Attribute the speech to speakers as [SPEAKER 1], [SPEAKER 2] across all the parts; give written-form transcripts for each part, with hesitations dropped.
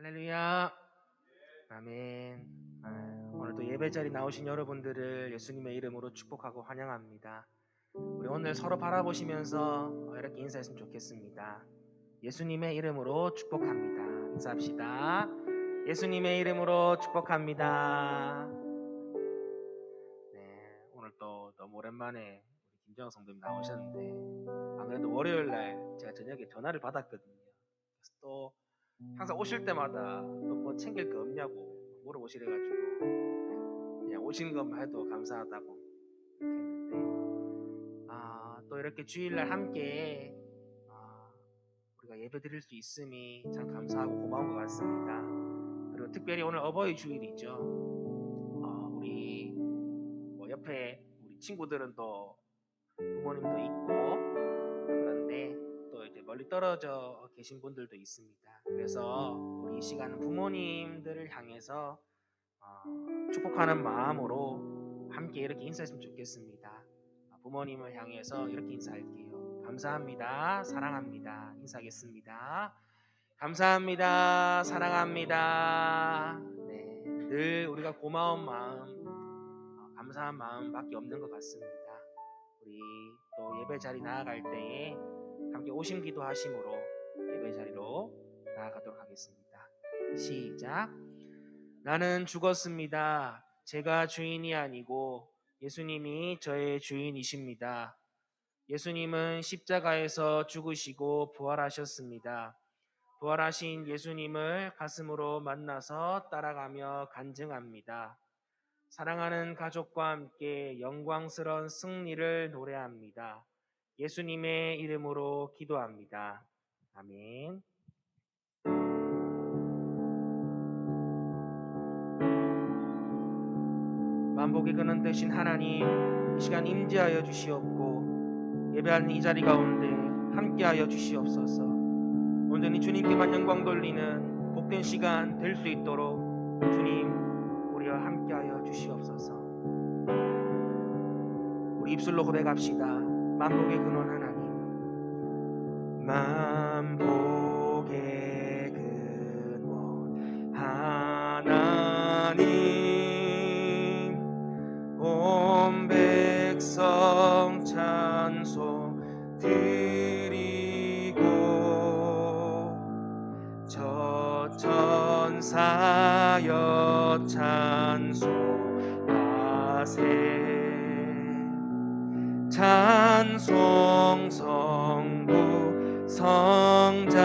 [SPEAKER 1] 할렐루야. 아멘. 오늘도 예배 자리 나오신 여러분들을 예수님의 이름으로 축복하고 환영합니다. 우리 오늘 서로 바라보시면서 이렇게 인사했으면 좋겠습니다. 예수님의 이름으로 축복합니다. 인사합시다. 예수님의 이름으로 축복합니다. 네, 오늘 또 너무 오랜만에 우리 김정학 성도님 나오셨는데 안 그래도 월요일날 제가 저녁에 전화를 받았거든요. 그래서 또 항상 오실 때마다 또 뭐 챙길 거 없냐고 물어보시래가지고 그냥 오신 것만 해도 감사하다고 이렇게 했는데 또 이렇게 주일날 함께 우리가 예배 드릴 수 있음이 참 감사하고 고마운 것 같습니다. 그리고 특별히 오늘 어버이 주일이죠. 우리 뭐 옆에 우리 친구들은 또 부모님도 있고 그런데 또 이제 멀리 떨어져 계신 분들도 있습니다. 그래서 우리 이 시간은 부모님들을 향해서 축복하는 마음으로 함께 이렇게 인사했으면 좋겠습니다. 부모님을 향해서 이렇게 인사할게요. 감사합니다. 사랑합니다. 인사하겠습니다. 감사합니다. 사랑합니다. 네, 늘 우리가 고마운 마음, 감사한 마음밖에 없는 것 같습니다. 우리 또 예배 자리 나아갈 때에 함께 오심 기도하심으로 예배 자리로 나아가도록 하겠습니다. 시작. 나는 죽었습니다. 제가 주인이 아니고 예수님이 저의 주인이십니다. 예수님은 십자가에서 죽으시고 부활하셨습니다. 부활하신 예수님을 가슴으로 만나서 따라가며 간증합니다. 사랑하는 가족과 함께 영광스러운 승리를 노래합니다. 예수님의 이름으로 기도합니다. 아멘. 만복의 근원 되신 하나님, 이 시간 임재하여 주시옵고 예배하는 이 자리 가운데 함께하여 주시옵소서. 온전히 주님께만 영광 돌리는 복된 시간 될 수 있도록 주님 우리와 함께하여 주시옵소서. 우리 입술로 고백합시다. 만복의 근원 하나님, 만복의 근원 하나님, 온 백성 찬송 드리고 저 천사여 찬송하세. 찬송 성부 성자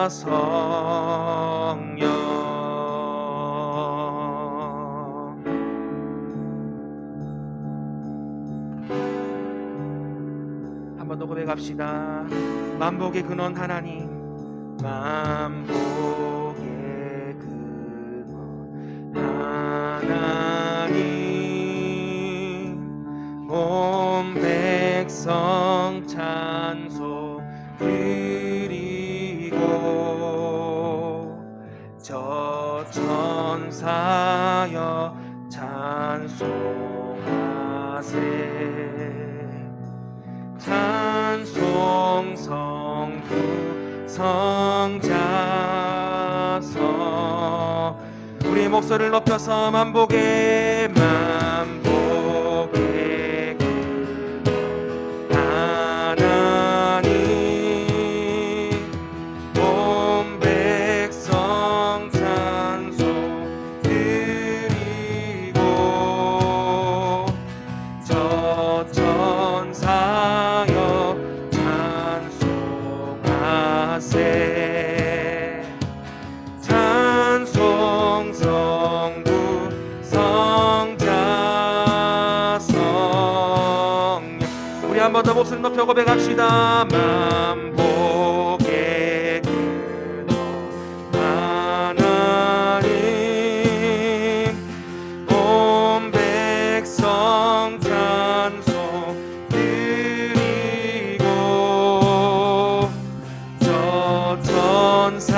[SPEAKER 1] 성령. 한 번 더 고백합시다. 만복의 근원 하나님, 만복의 근원 하나님, 온 백성 찬송 드리고 저 천사여 찬송하세. 찬송 성부 성자 성. 우리의 목소리를 높여서 만복의 하나님, 온 백성 찬송 드리고 저 천사여 찬송하세. 찬송 성부 성자 성령. 우리 한 번 더 목소리 높여 고백합시다. 만복의 근원 하나님, 온 백성 찬송 드리고 저 천사여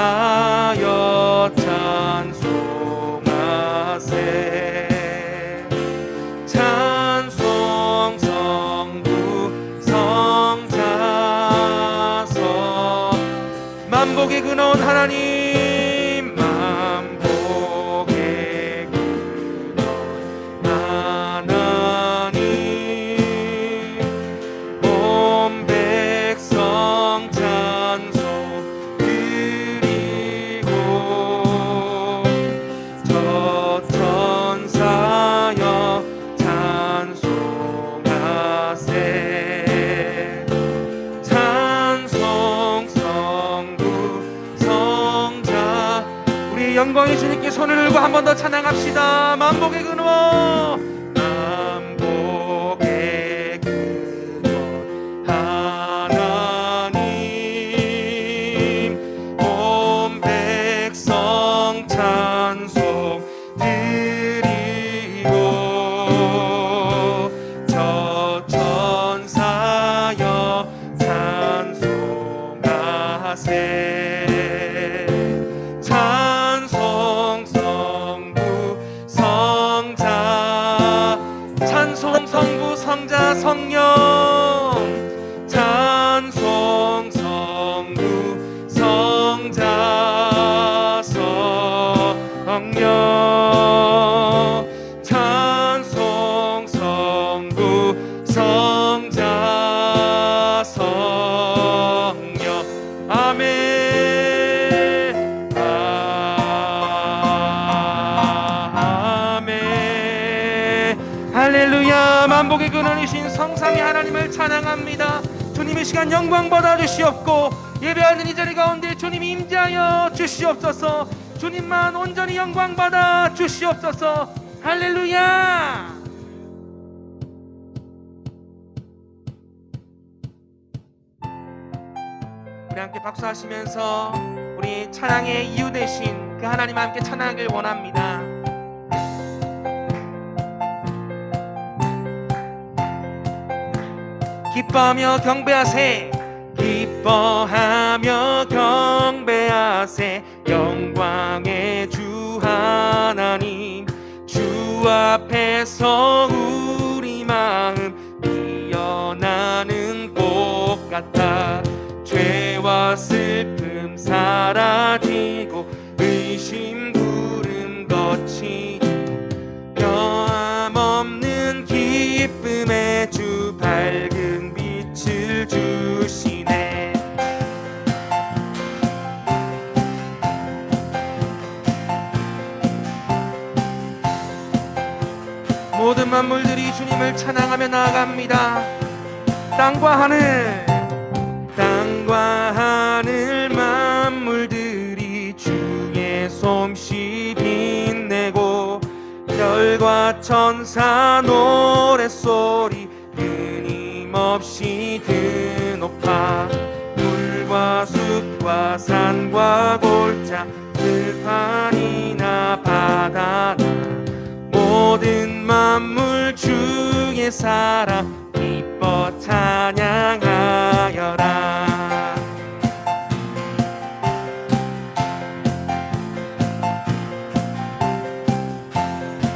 [SPEAKER 1] 찬송하세. 찬송 성부 성자 성. 만복의 근원 하나님, 우리 영광의 주님께 손을 들고 한 번 더 찬양합시다. 만복의 근원, 만복의 근원 하나님, 온 백성 찬송 드리고 저 천사여 찬송하세. 찬송 성부 성자, 찬송 성부 성자 성령, 찬송 성부 성자 성령, 찬송 성부 성자 성령. 아멘. 할렐루야. 만복의 근원이신 성삼위 하나님을 찬양합니다. 주님의 시간 영광 받아 주시옵고 예배하는 이 자리 가운데 주님이 임재하여 주시옵소서. 주님만 온전히 영광 받아 주시옵소서. 할렐루야. 우리 함께 박수하시면서 우리 찬양의 이유 되신 그 하나님 함께 찬양하길 원합니다. 기뻐하며 경배하세, 기뻐하며 경배하세. 영광의 주 하나님, 주 앞에서 우리 마음 피어나는 꽃 같아. 죄와 슬픔 사라지고 의심 구름 거치고 변함없는 기쁨의 주 밝은 빛을 주시네. 모든 만물들이 주님을 찬양하며 나아갑니다. 땅과 하늘, 땅과 하늘 만물들이 주의 솜씨 빛내고 별과 천사 노랫소리 끊임없이 드높아. 물과 숲과 산과 골짜 들판이나 바다나 모든 만물 주의 사랑 기뻐 찬양하여라.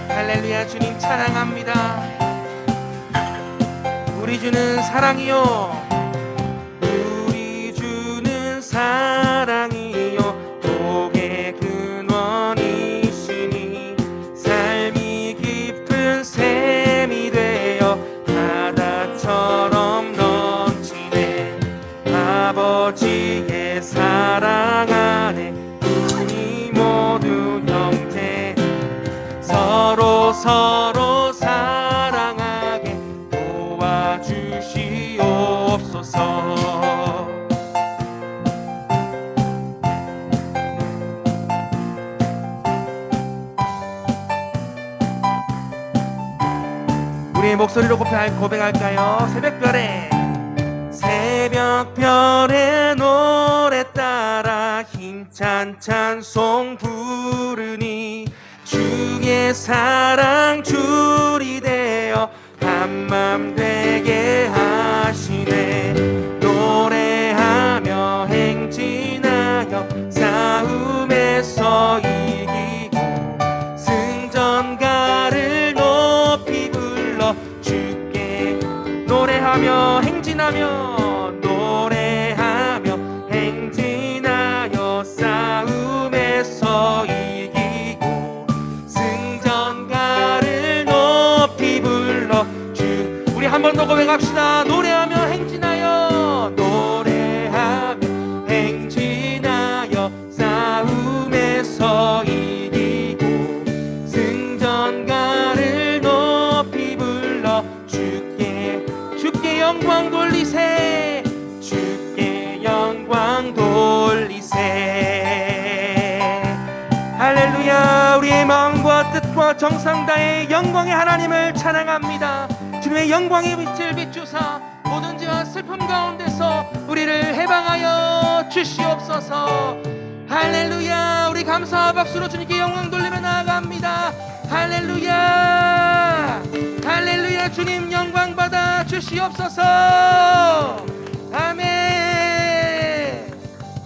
[SPEAKER 1] 할렐루야. 주님 찬양합니다. 우리 주는 사랑이요, 우리 주는 사랑이요, 복의 근원이시니 삶이 깊은 샘이 되어 바다처럼 넘치네. 아버지의 사랑 안에 우리 모두 형제, 서로 사랑하게 도와주시옵소서. 우리의 목소리로 고백할까요? 새벽별의 노래 따라 힘찬 찬송 부르니 주의 사랑 줄이 되어 한맘 되게 하시네. 노래하며 행진하여 싸움에서 이기고 승전가를 높이 불러 주께 노래하며 행진하며 싸움에서 이기고 승전가를 높이 불러 주. 우리 한 번 더 고백합시다. 노래하며 행진하여 정성 다해 영광의 하나님을 찬양합니다. 주님의 영광의 빛을 비추사 모든 죄와 슬픔 가운데서 우리를 해방하여 주시옵소서. 할렐루야. 우리 감사와 박수로 주님께 영광 돌리며 나아갑니다. 할렐루야. 할렐루야. 주님 영광 받아 주시옵소서. 아멘.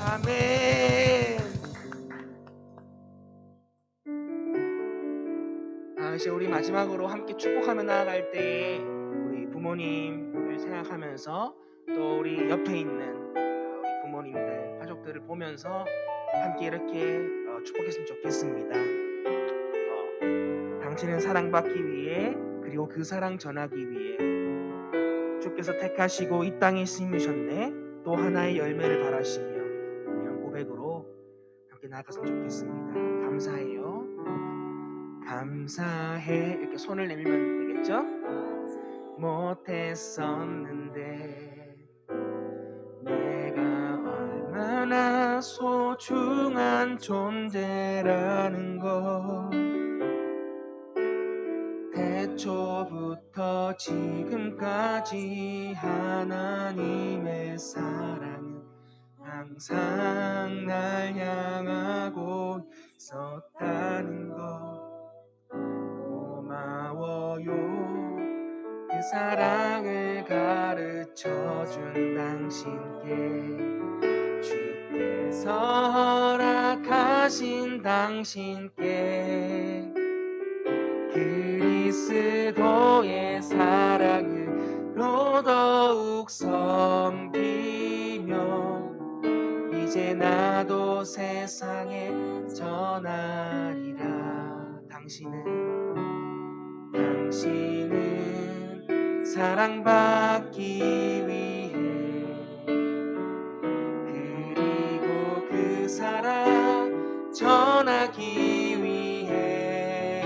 [SPEAKER 1] 아멘. 이제 우리 마지막으로 함께 축복하며 나아갈 때 우리 부모님을 생각하면서 또 우리 옆에 있는 우리 부모님들, 가족들을 보면서 함께 이렇게 축복했으면 좋겠습니다. 당신은 사랑받기 위해 그리고 그 사랑 전하기 위해 주께서 택하시고 이 땅에 심으셨네. 또 하나의 열매를 바라시며 이런 고백으로 함께 나아갔으면 좋겠습니다. 감사해요. 감사해. 이렇게 손을 내밀면 되겠죠? 못했었는데 내가 얼마나 소중한 존재라는 걸 태초부터 지금까지 하나님의 사랑은 항상 날 향하고 있었다는 것 고마워요. 그 사랑을 가르쳐준 당신께 주께서 허락하신 당신께 그리스도의 사랑으로 더욱 섬기며 이제 나도 세상에 전하리라. 당신은 사랑받기 위해 그리고 그 사랑 전하기 위해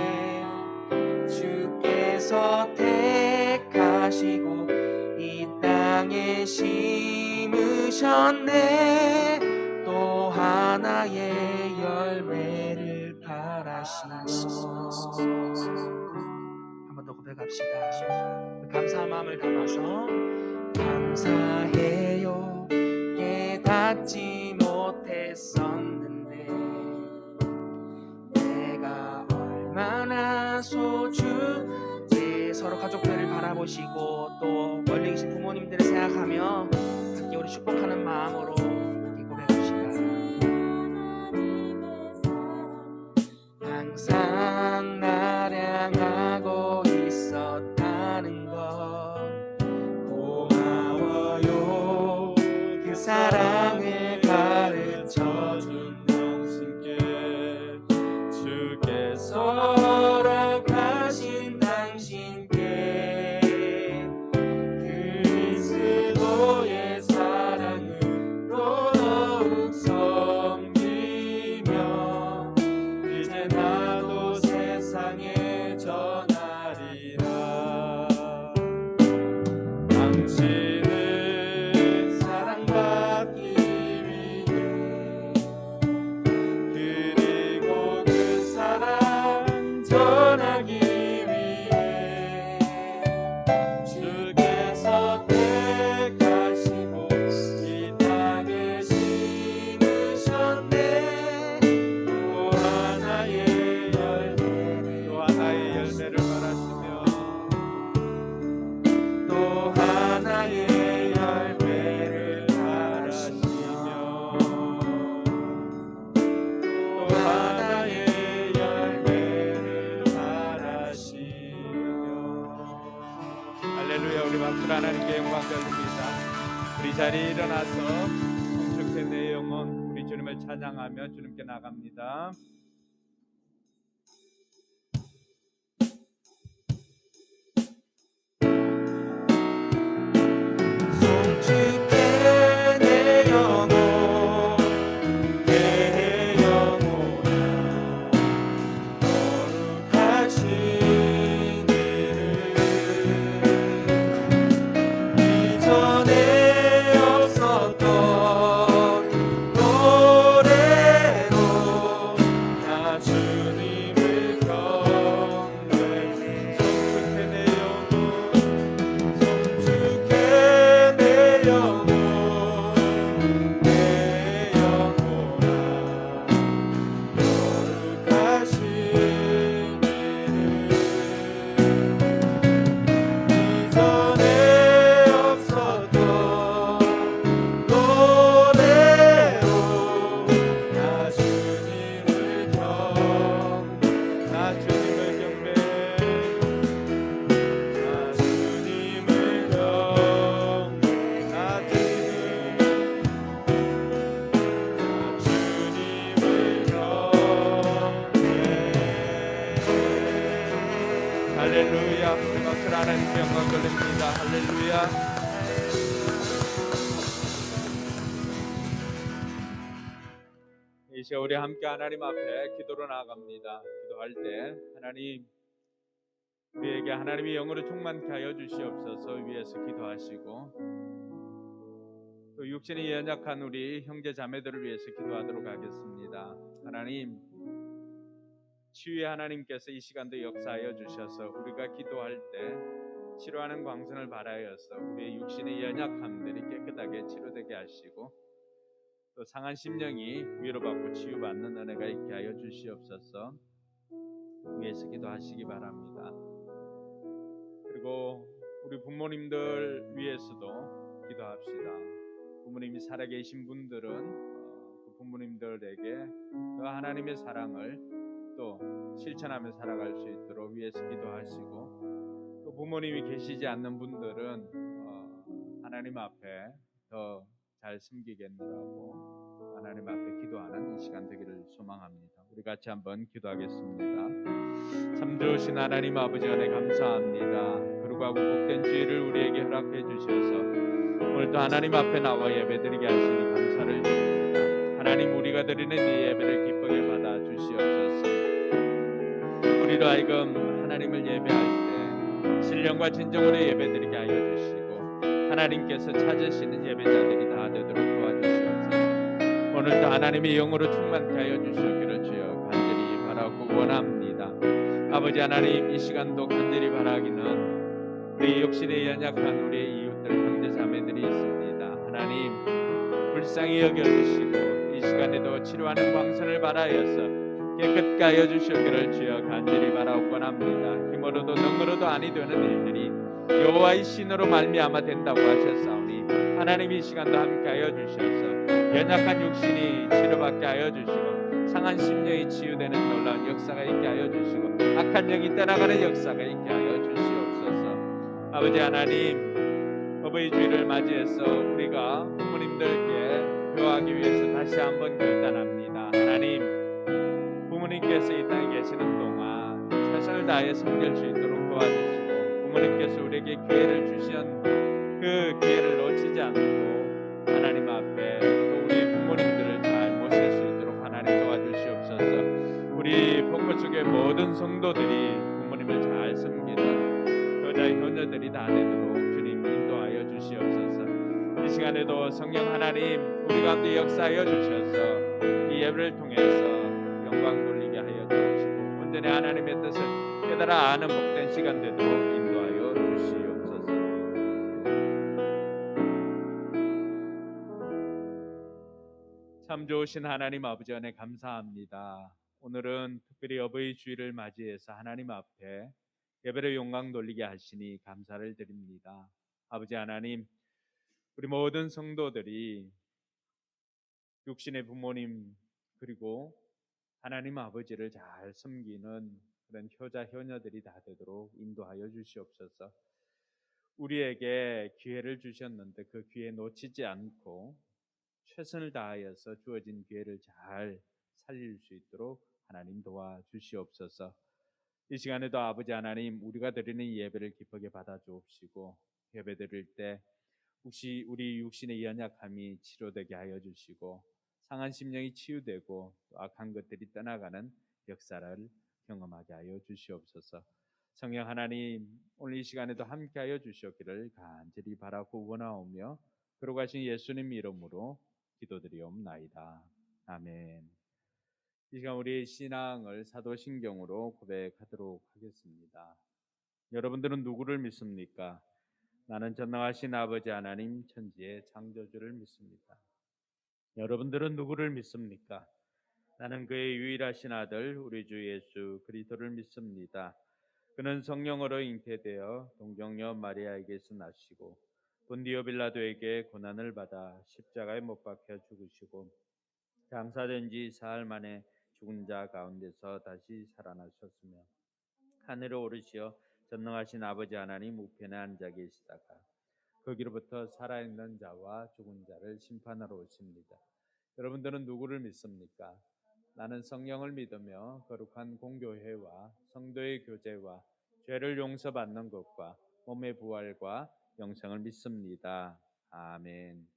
[SPEAKER 1] 주께서 택하시고 이 땅에 심으셨네. 또 하나의 열매를 바라시며 한 번 더 고백합시다. 감사한 마음을 담아서 감사해요. 깨닫지 못했었는데 내가 얼마나 소중해. 서로 가족들을 바라보시고 또 멀리 계신 부모님들을 생각하며 함께 우리 축복하는 마음으로 함께 고백합시다. 항상 날 향하고 있었다는 것 고마워요. 그 사랑을 가르쳐준 당신께 주께서 허락하신 당신께 그리스도의 사랑으로 더욱 섬기며 이제 나도 세상에 전하리라. 당신은 사랑받기 위해 그리고 그 사랑 전하기 위해 주께서 택하시고 이 땅에 심으셨네. 또 하나의 열매를 바라시며 또 하나의 열매를 바라시며 또 하나의 열매를 바라시며. 할렐루야. 우리 박수로 하나님께 영광 돌립니다. 우리 자리에 일어나서 성축된 내 영혼 우리 주님을 찬양하며 주님께 나갑니다. 송축해 내 영혼 내 영혼아 거룩하신 이름 이전에 없었던 노래로
[SPEAKER 2] 시간 우리 함께 하나님 앞에 기도로 나아갑니다. 기도할 때 하나님 우리에게 하나님의 영으로 충만케 하여 주시옵소서 위에서 기도하시고 또 육신이 연약한 우리 형제 자매들을 위해서 기도하도록 하겠습니다. 하나님 치유의 하나님께서 이 시간도 역사하여 주셔서 우리가 기도할 때 치료하는 광선을 발하여서 우리의 육신의 연약함들이 깨끗하게 치료되게 하시고 또 상한 심령이 위로받고 치유받는 은혜가 있게 하여 주시옵소서 위에서 기도하시기 바랍니다. 그리고 우리 부모님들 위해서도 기도합시다. 부모님이 살아계신 분들은 그 부모님들에게 그 하나님의 사랑을 또 실천하며 살아갈 수 있도록 위해서 기도하시고 또 부모님이 계시지 않는 분들은 하나님 앞에 더 잘 섬기겠느라고 하나님 앞에 기도하는 이 시간 되기를 소망합니다. 우리 같이 한번 기도하겠습니다. 참 좋으신 하나님 아버지 은혜 감사합니다. 거룩하고 복된 주일을 우리에게 허락해 주셔서 오늘도 하나님 앞에 나와 예배드리게 하시니 감사를 드립니다. 하나님 우리가 드리는 이 예배를 기쁘게 받아 주시옵소서. 우리로 하여금 하나님을 예배할 때 신령과 진정으로 예배드리게 하여 주시고 하나님께서 찾으시는 예배자들이 다 되도록 도와주시옵소서. 오늘도 하나님의 영으로 충만케 하여 주시기를 주여 간절히 바라고 원합니다. 아버지 하나님 이 시간도 간절히 바라기는 우리 육신에 연약한 우리의 이웃들 형제 자매들이 있습니다. 하나님 불쌍히 여겨주시고 이 시간에도 치료하는 광선을 발하여서 깨끗게 하여 주시기를 주여 간절히 바라고 원합니다. 힘으로도 능으로도 아니 되는 일들이 여호와의 신으로 말미암아 된다고 하셨사오니 하나님 이 시간도 함께하여 주셔서 연약한 육신이 치료받게 하여 주시고 상한 심령이 치유되는 놀라운 역사가 있게 하여 주시고 악한 영이 떠나가는 역사가 있게 하여 주시옵소서. 아버지 하나님 어버이 주일을 맞이해서 우리가 부모님들께 교화하기 위해서 다시 한번 결단합니다. 하나님 부모님께서 이 땅에 계시는 동안 최선을 다해 섬길 수 있도록 도와주시고 부모님께서 우리에게 기회를 주신 그 기회를 놓치지 않고 하나님 앞에 또 우리 부모님들을 잘 모실 수 있도록 하나님 도와주시옵소서. 우리 포커스교회 모든 성도들이 부모님을 잘 섬기는 효자 효녀들이 다 되도록 주님 인도하여 주시옵소서. 이 시간에도 성령 하나님 우리 가운데 역사하여 주셔서 이 예배를 통해서 영광 돌리게 하여 주시고 온전히 하나님의 뜻을 깨달아 아는 복된 시간 되도록 인도하여 주시옵소서. 참 좋으신 하나님 아버지 은혜 감사합니다. 오늘은 특별히 어버이 주일을 맞이해서 하나님 앞에 예배를 영광 돌리게 하시니 감사를 드립니다. 아버지 하나님 우리 모든 성도들이 육신의 부모님 그리고 하나님 아버지를 잘 섬기는 그런 효자 효녀들이 다 되도록 인도하여 주시옵소서. 우리에게 기회를 주셨는데 그 기회 놓치지 않고 최선을 다하여서 주어진 기회를 잘 살릴 수 있도록 하나님 도와주시옵소서. 이 시간에도 아버지 하나님 우리가 드리는 예배를 기쁘게 받아 주옵시고 예배 드릴 때 혹시 우리 육신의 연약함이 치료되게 하여 주시고 상한 심령이 치유되고 또 악한 것들이 떠나가는 역사를 경험하게 하여 주시옵소서. 성령 하나님 오늘 이 시간에도 함께하여 주시기를 간절히 바라고 원하오며 걸어가신 예수님 이름으로 기도드리옵나이다. 아멘. 이 시간 우리의 신앙을 사도신경으로 고백하도록 하겠습니다. 여러분들은 누구를 믿습니까? 나는 전능하신 아버지 하나님 천지의 창조주를 믿습니다. 여러분들은 누구를 믿습니까? 나는 그의 유일하신 아들 우리 주 예수 그리스도를 믿습니다. 그는 성령으로 잉태되어 동정녀 마리아에게서 나시고 본디오 빌라도에게 고난을 받아 십자가에 못 박혀 죽으시고 장사된 지 사흘 만에 죽은 자 가운데서 다시 살아나셨으며 하늘에 오르시어 전능하신 아버지 하나님 우편에 앉아 계시다가 거기로부터 살아있는 자와 죽은 자를 심판하러 오십니다. 여러분들은 누구를 믿습니까? 나는 성령을 믿으며 거룩한 공교회와 성도의 교제와 죄를 용서받는 것과 몸의 부활과 영생을 믿습니다. 아멘.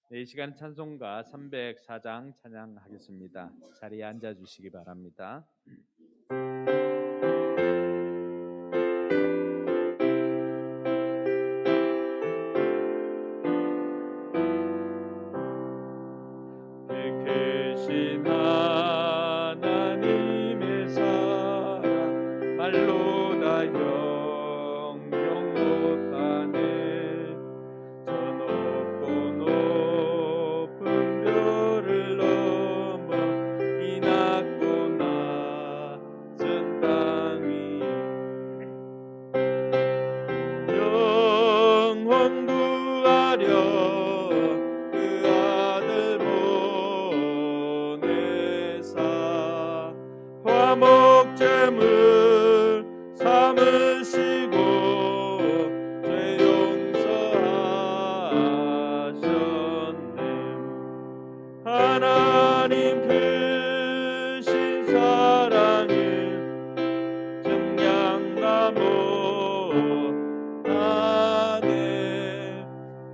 [SPEAKER 2] 네, 이 시간 찬송가 304장 찬양하겠습니다. 자리에 앉아 주시기 바랍니다. 계신 하나님의 사랑 말로 다 형용 못하네. 저 높고 높은 별을 넘어 이 낮고 낮은 땅 위 영원 구하려 그 아들 보내사 화목제물 삼으시고 죄 용서하셨네. 하나님 크신 사랑을 증량다 못하네.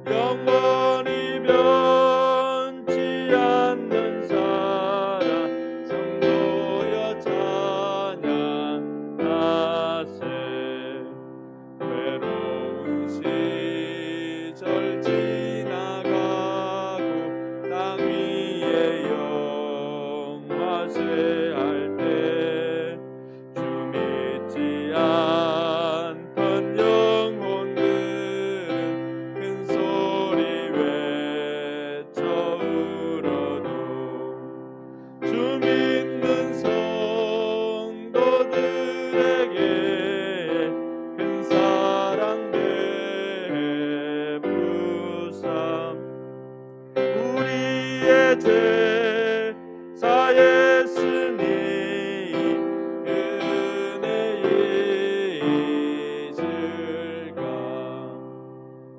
[SPEAKER 2] 영원히 변치 않는 사랑 성도여 찬양하세. 외로운 시절 지나가고 땅 위에 영화쇠할 때 주 믿지 않던 영혼들은 큰 소리 외쳐 울어도 주 믿는 성도들에게 큰 사랑 베푸사 우리의 죄 사했으니 그 은혜 잊을까.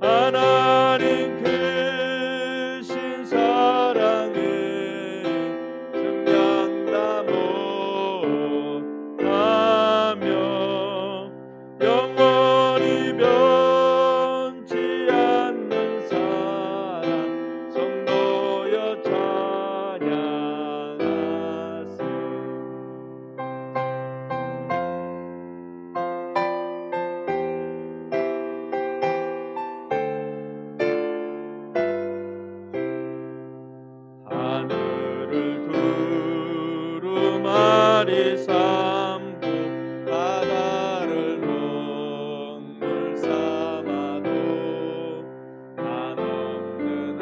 [SPEAKER 2] 하나님 크신 사랑을 증량다 못하며 영원히 변치 않는 사랑 성도여 찬양하세. 하늘을 두루마리 삼고 바다를 먹물 삼아도 한없는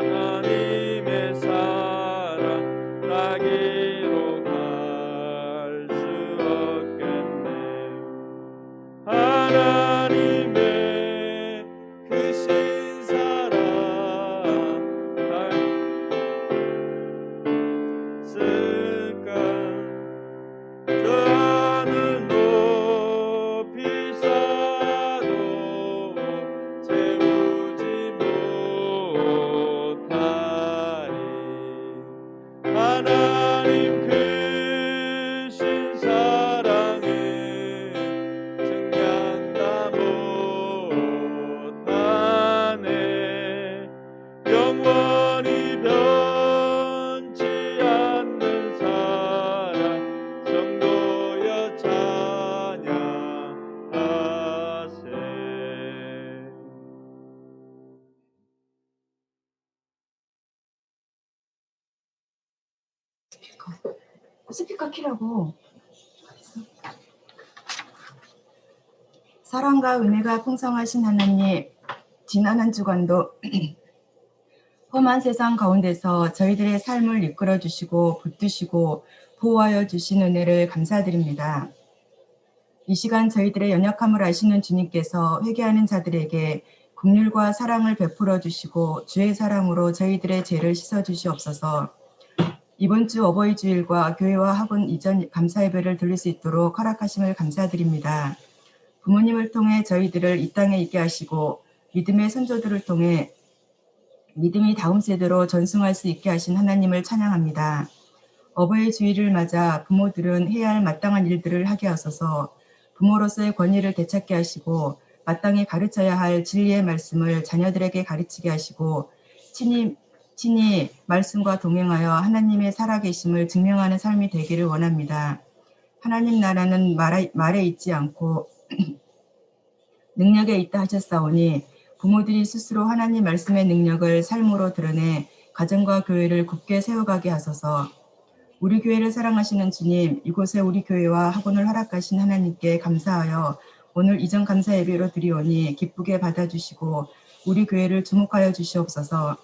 [SPEAKER 2] 하나님의 사랑 나기로 갈 수 없겠네. 하나님의 크신 사랑 쓸까. 저 하늘 높이 쌓아도 채우지 못하리. 하나님 크신 사랑을 증량다 못하네. 영원히 변치 않는 사랑 성도여 찬양하세.
[SPEAKER 3] 스피커 키라고. 사랑과 은혜가 풍성하신 하나님, 지난 한 주간도 험한 세상 가운데서 저희들의 삶을 이끌어 주시고 붙드시고 보호하여 주신 은혜를 감사드립니다. 이 시간 저희들의 연약함을 아시는 주님께서 회개하는 자들에게 긍휼과 사랑을 베풀어 주시고 주의 사랑으로 저희들의 죄를 씻어 주시옵소서. 이번 주 어버이 주일과 교회와 학원 이전 감사 예배를 드릴 수 있도록 허락하심을 감사드립니다. 부모님을 통해 저희들을 이 땅에 있게 하시고 믿음의 선조들을 통해 믿음이 다음 세대로 전승할 수 있게 하신 하나님을 찬양합니다. 어버이 주일을 맞아 부모들은 해야 할 마땅한 일들을 하게 하소서. 부모로서의 권위를 되찾게 하시고 마땅히 가르쳐야 할 진리의 말씀을 자녀들에게 가르치게 하시고 친히 말씀과 동행하여 하나님의 살아계심을 증명하는 삶이 되기를 원합니다. 하나님 나라는 말에 있지 않고 능력에 있다 하셨사오니 부모들이 스스로 하나님 말씀의 능력을 삶으로 드러내 가정과 교회를 굳게 세워가게 하소서. 우리 교회를 사랑하시는 주님, 이곳에 우리 교회와 학원을 허락하신 하나님께 감사하여 오늘 이전 감사 예배로 드리오니 기쁘게 받아주시고 우리 교회를 주목하여 주시옵소서.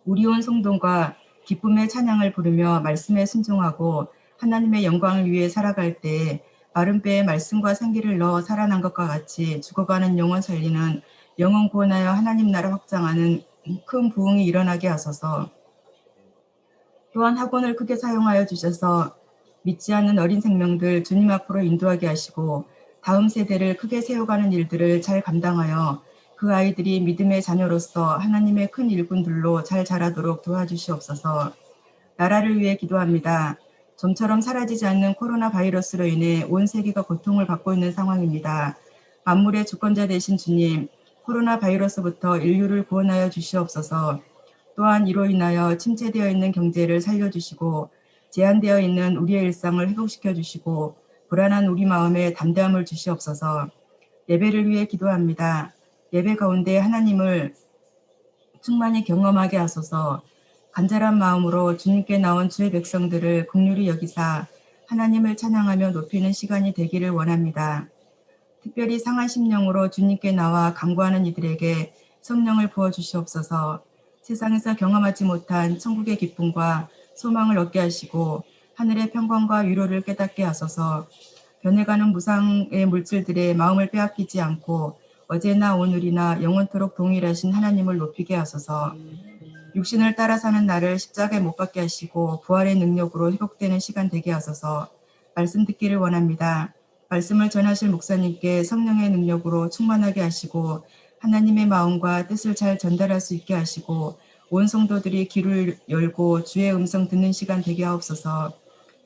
[SPEAKER 3] 우리 온 성도가 기쁨의 찬양을 부르며 말씀에 순종하고 하나님의 영광을 위해 살아갈 때에 마른 뼈에 말씀과 생기를 넣어 살아난 것과 같이 죽어가는 영혼 살리는 영혼 구원하여 하나님 나라 확장하는 큰 부흥이 일어나게 하소서. 또한 학원을 크게 사용하여 주셔서 믿지 않는 어린 생명들 주님 앞으로 인도하게 하시고 다음 세대를 크게 세워가는 일들을 잘 감당하여 그 아이들이 믿음의 자녀로서 하나님의 큰 일꾼들로 잘 자라도록 도와주시옵소서. 나라를 위해 기도합니다. 좀처럼 사라지지 않는 코로나 바이러스로 인해 온 세계가 고통을 받고 있는 상황입니다. 만물의 주권자 되신 주님, 코로나 바이러스부터 인류를 구원하여 주시옵소서. 또한 이로 인하여 침체되어 있는 경제를 살려주시고 제한되어 있는 우리의 일상을 회복시켜 주시고 불안한 우리 마음에 담대함을 주시옵소서. 예배를 위해 기도합니다. 예배 가운데 하나님을 충만히 경험하게 하소서. 간절한 마음으로 주님께 나온 주의 백성들을 긍휼히 여기사 하나님을 찬양하며 높이는 시간이 되기를 원합니다. 특별히 상한 심령으로 주님께 나와 간구하는 이들에게 성령을 부어주시옵소서. 세상에서 경험하지 못한 천국의 기쁨과 소망을 얻게 하시고 하늘의 평강과 위로를 깨닫게 하소서. 변해가는 무상의 물질들의 마음을 빼앗기지 않고 어제나 오늘이나 영원토록 동일하신 하나님을 높이게 하소서. 육신을 따라 사는 나를 십자가에 못 박게 하시고 부활의 능력으로 회복되는 시간 되게 하소서. 말씀 듣기를 원합니다. 말씀을 전하실 목사님께 성령의 능력으로 충만하게 하시고 하나님의 마음과 뜻을 잘 전달할 수 있게 하시고 온 성도들이 귀를 열고 주의 음성 듣는 시간 되게 하옵소서.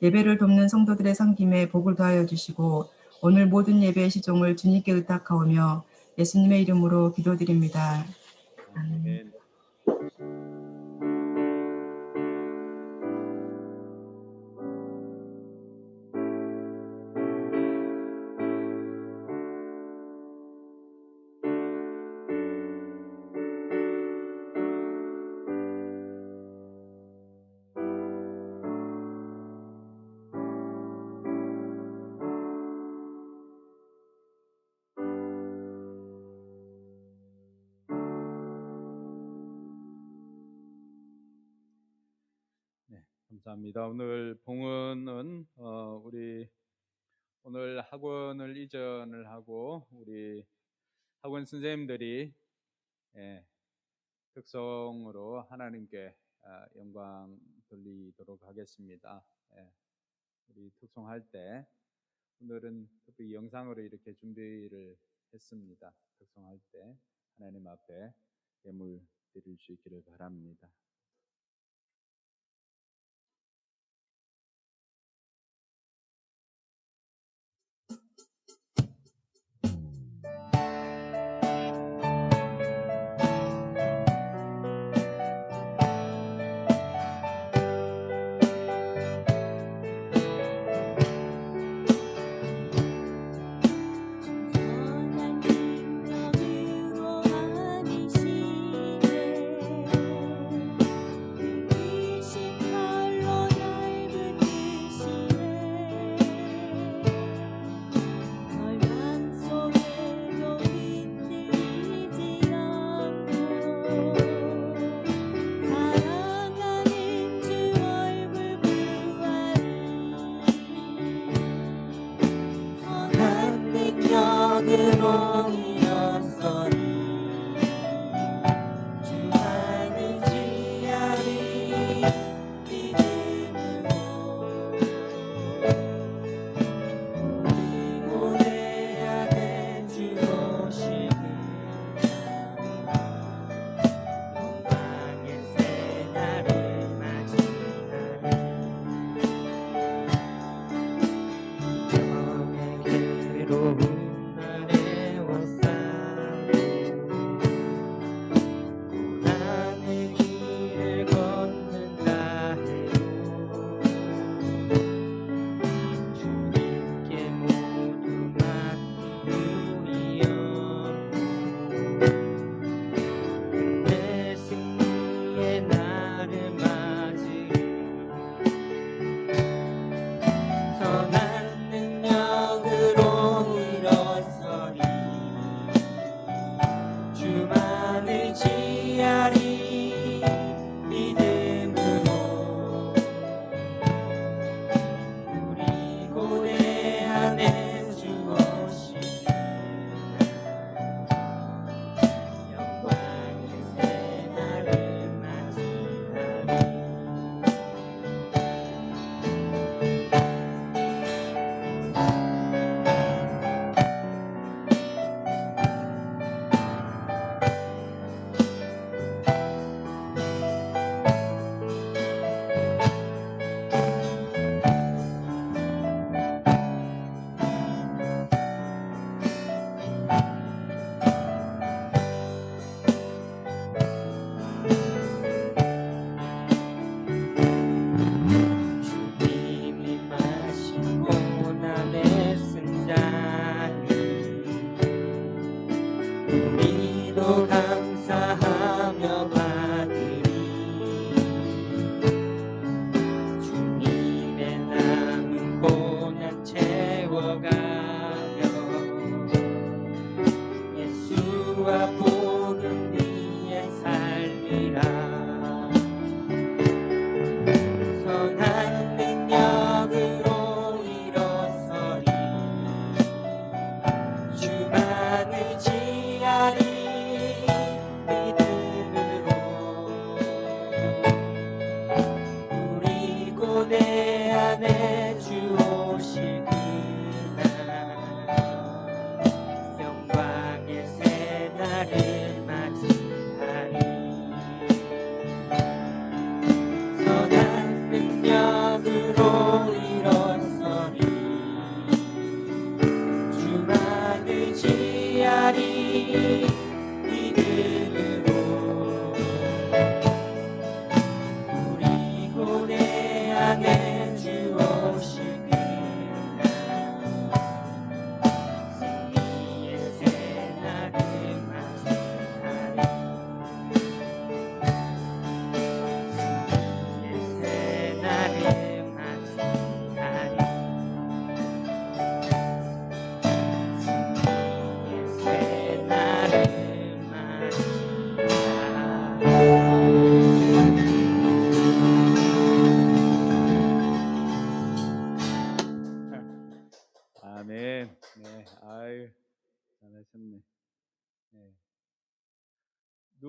[SPEAKER 3] 예배를 돕는 성도들의 섬김에 복을 더하여 주시고 오늘 모든 예배의 시종을 주님께 의탁하오며 예수님의 이름으로 기도드립니다.
[SPEAKER 2] 아멘. 네, 감사합니다. 오늘 봉헌은 우리 오늘 학원을 이전을 하고 우리 학원 선생님들이 특성으로 하나님께 영광 돌리도록 하겠습니다. 우리 특송할 때 오늘은 특히 영상으로 이렇게 준비를 했습니다. 특송할 때 하나님 앞에 예물 드릴 수 있기를 바랍니다.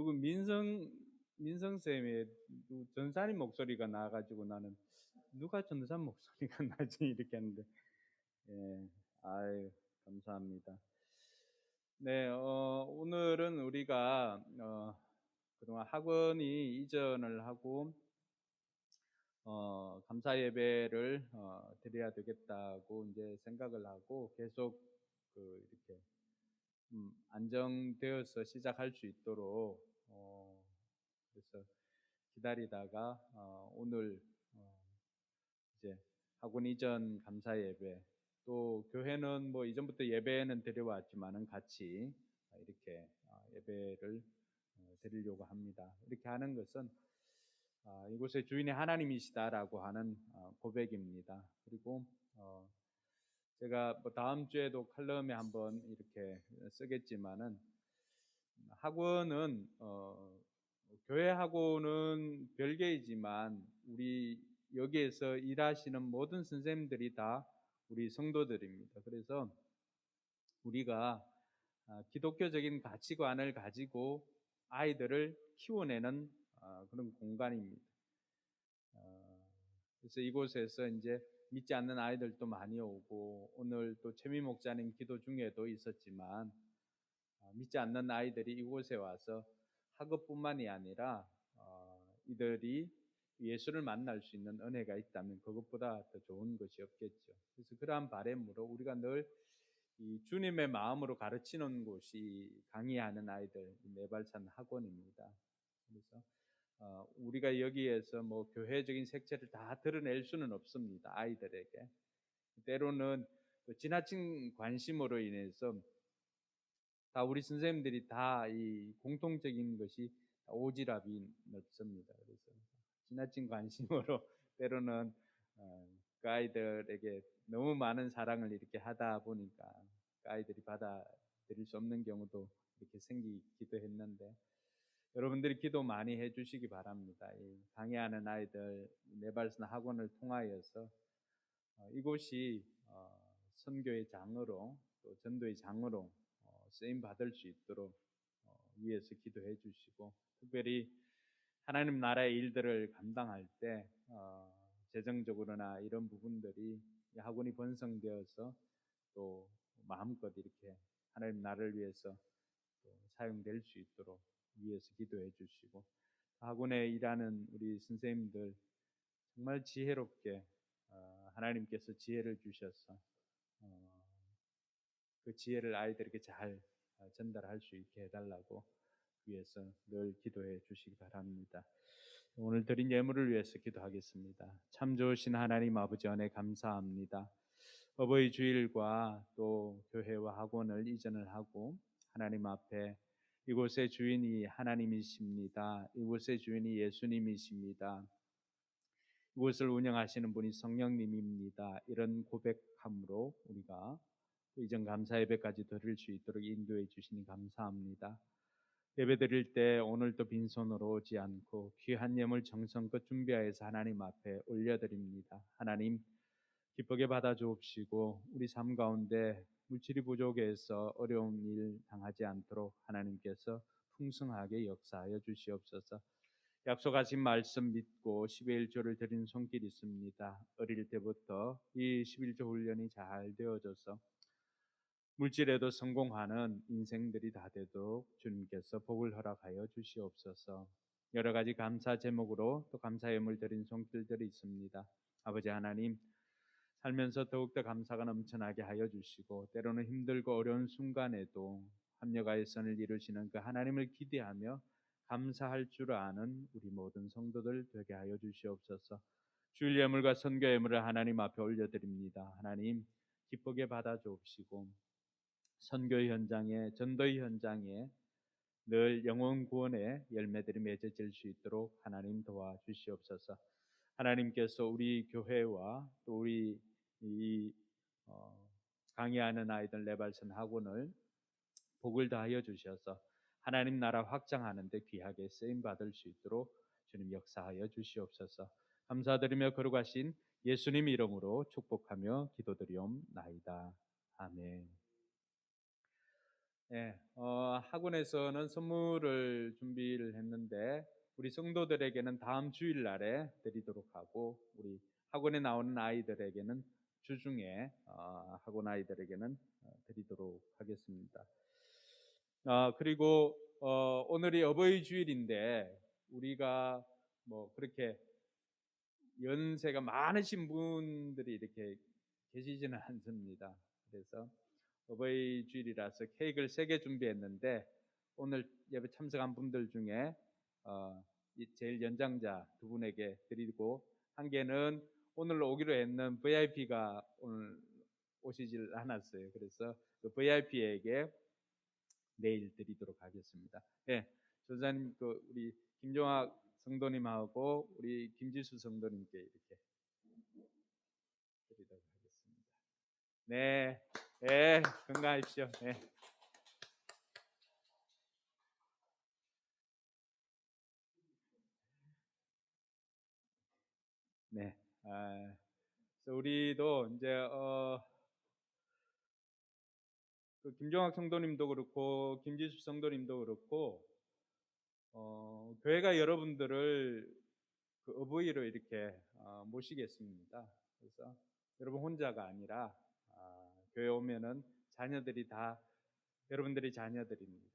[SPEAKER 2] 누구 민성 쌤의 전사님 목소리가 나가지고 나는 누가 전사 목소리가 나지 이렇게 하는데 예, 아유 감사합니다. 네, 오늘은 우리가 그동안 학원이 이전을 하고 감사 예배를 드려야 되겠다고 이제 생각을 하고 계속 이렇게 안정되어서 시작할 수 있도록 그래서 기다리다가 오늘 이제 학원 이전 감사 예배 또 교회는 뭐 이전부터 예배는 드려왔지만은 같이 이렇게 예배를 드리려고 합니다. 이렇게 하는 것은 이곳의 주인이 하나님이시다라고 하는 고백입니다. 그리고 제가 뭐 다음 주에도 칼럼에 한번 이렇게 쓰겠지만은 학원은 교회 학원은 별개이지만 우리 여기에서 일하시는 모든 선생님들이 다 우리 성도들입니다. 그래서 우리가 기독교적인 가치관을 가지고 아이들을 키워내는 그런 공간입니다. 그래서 이곳에서 이제 믿지 않는 아이들도 많이 오고 오늘 또 최미 목사님 기도 중에도 있었지만 믿지 않는 아이들이 이곳에 와서 학업뿐만이 아니라 이들이 예수를 만날 수 있는 은혜가 있다면 그것보다 더 좋은 것이 없겠죠. 그래서 그러한 바람으로 우리가 늘 이 주님의 마음으로 가르치는 곳이 강의하는 아이들 네발산 학원입니다. 그래서 우리가 여기에서 뭐 교회적인 색채를 다 드러낼 수는 없습니다. 아이들에게 때로는 지나친 관심으로 인해서 다 우리 선생님들이 다 이 공통적인 것이 오지랖이 넓습니다. 그래서 지나친 관심으로 때로는 그 아이들에게 너무 많은 사랑을 이렇게 하다 보니까 그 아이들이 받아들일 수 없는 경우도 이렇게 생기기도 했는데 여러분들이 기도 많이 해주시기 바랍니다. 이 강의하는 아이들 네발선 학원을 통하여서 이곳이 선교의 장으로 또 전도의 장으로 쓰임 받을 수 있도록 위해서 기도해 주시고 특별히 하나님 나라의 일들을 감당할 때 재정적으로나 이런 부분들이 이 학원이 번성되어서 또 마음껏 이렇게 하나님 나라를 위해서 또 사용될 수 있도록 위해서 기도해 주시고 학원에 일하는 우리 선생님들 정말 지혜롭게 하나님께서 지혜를 주셔서 그 지혜를 아이들에게 잘 전달할 수 있게 해달라고 위해서 늘 기도해 주시기 바랍니다. 오늘 드린 예물을 위해서 기도하겠습니다. 참 좋으신 하나님 아버지 은혜 감사합니다. 어버이 주일과 또 교회와 학원을 이전을 하고 하나님 앞에 이곳의 주인이 하나님이십니다. 이곳의 주인이 예수님이십니다. 이곳을 운영하시는 분이 성령님입니다. 이런 고백함으로 우리가 이전 감사 예배까지 드릴 수 있도록 인도해 주시니 감사합니다. 예배 드릴 때 오늘도 빈손으로 오지 않고 귀한 예물 정성껏 준비하여서 하나님 앞에 올려드립니다. 하나님 기쁘게 받아 주옵시고 우리 삶 가운데 물질이 부족해서 어려운 일 당하지 않도록 하나님께서 풍성하게 역사하여 주시옵소서. 약속하신 말씀 믿고 11조를 드린 손길이 있습니다. 어릴 때부터 이 11조 훈련이 잘 되어져서 물질에도 성공하는 인생들이 다 되도록 주님께서 복을 허락하여 주시옵소서. 여러 가지 감사 제목으로 또 감사 예물 드린 손길들이 있습니다. 아버지 하나님 살면서 더욱더 감사가 넘쳐나게 하여 주시고 때로는 힘들고 어려운 순간에도 합력하여 선을 이루시는 그 하나님을 기대하며 감사할 줄 아는 우리 모든 성도들 되게 하여 주시옵소서. 주일 예물과 선교 예물을 하나님 앞에 올려드립니다. 하나님 기쁘게 받아 주옵시고 선교 현장에 전도의 현장에 늘 영혼 구원의 열매들이 맺어질 수 있도록 하나님 도와주시옵소서. 하나님께서 우리 교회와 또 우리 이 강의하는 아이들 네발선 학원을 복을 다하여 주셔서 하나님 나라 확장하는 데 귀하게 쓰임 받을 수 있도록 주님 역사하여 주시옵소서. 감사드리며 거룩하신 예수님 이름으로 축복하며 기도드리옵나이다. 아멘. 예, 학원에서는 선물을 준비를 했는데 우리 성도들에게는 다음 주일 날에 드리도록 하고 우리 학원에 나오는 아이들에게는 주중에 학원 아이들에게는 드리도록 하겠습니다. 그리고 오늘이 어버이 주일인데 우리가 뭐 그렇게 연세가 많으신 분들이 이렇게 계시지는 않습니다. 그래서 어버이 주일이라서 케이크를 3개 준비했는데 오늘 예배 참석한 분들 중에 이 제일 연장자 2분에게 드리고 한 개는 오늘 오기로 했는 VIP가 오늘 오시질 않았어요. 그래서 그 VIP에게 내일 드리도록 하겠습니다. 네, 조사님 우리 김종학 성도님하고 우리 김지수 성도님께 이렇게 드리도록 하겠습니다. 네, 네, 건강하십시오. 네. 네. 그래서 우리도 이제 그 김종학 성도님도 그렇고 김지수 성도님도 그렇고 교회가 여러분들을 그 어버이로 이렇게 모시겠습니다. 그래서 여러분 혼자가 아니라 교회 오면은 자녀들이 다 여러분들이 자녀들입니다.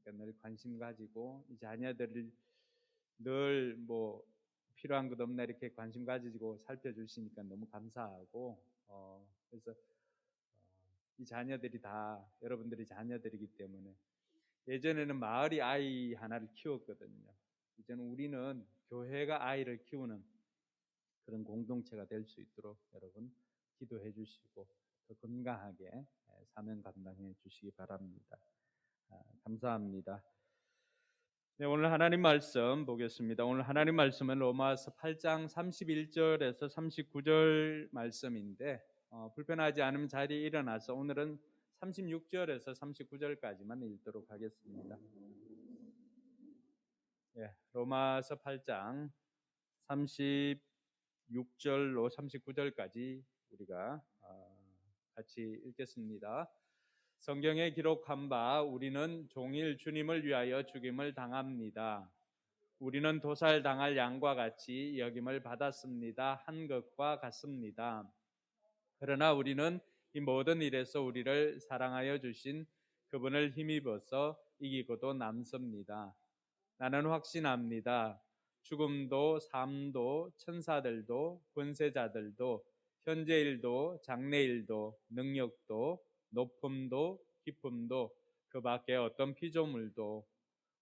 [SPEAKER 2] 그러니까 늘 관심 가지고 이 자녀들을 늘 뭐 필요한 것 없나 이렇게 관심 가지고 살펴주시니까 너무 감사하고 그래서 이 자녀들이 다 여러분들이 자녀들이기 때문에 예전에는 마을이 아이 하나를 키웠거든요. 이제는 우리는 교회가 아이를 키우는 그런 공동체가 될 수 있도록 여러분 기도해 주시고 더 건강하게 사명 감당해 주시기 바랍니다. 감사합니다. 네, 오늘 하나님 말씀 보겠습니다. 오늘 하나님 말씀은 로마서 8장 31절에서 39절 말씀인데 불편하지 않으면 자리에 일어나서 오늘은 36절에서 39절까지만 읽도록 하겠습니다. 네, 로마서 8장 36절로 39절까지 우리가 같이 읽겠습니다. 성경에 기록한 바 우리는 종일 주님을 위하여 죽임을 당합니다. 우리는 도살당할 양과 같이 여김을 받았습니다. 한 것과 같습니다. 그러나 우리는 이 모든 일에서 우리를 사랑하여 주신 그분을 힘입어서 이기고도 남습니다. 나는 확신합니다. 죽음도 삶도 천사들도 권세자들도 현재일도 장래일도 능력도 높음도 깊음도 그 밖에 어떤 피조물도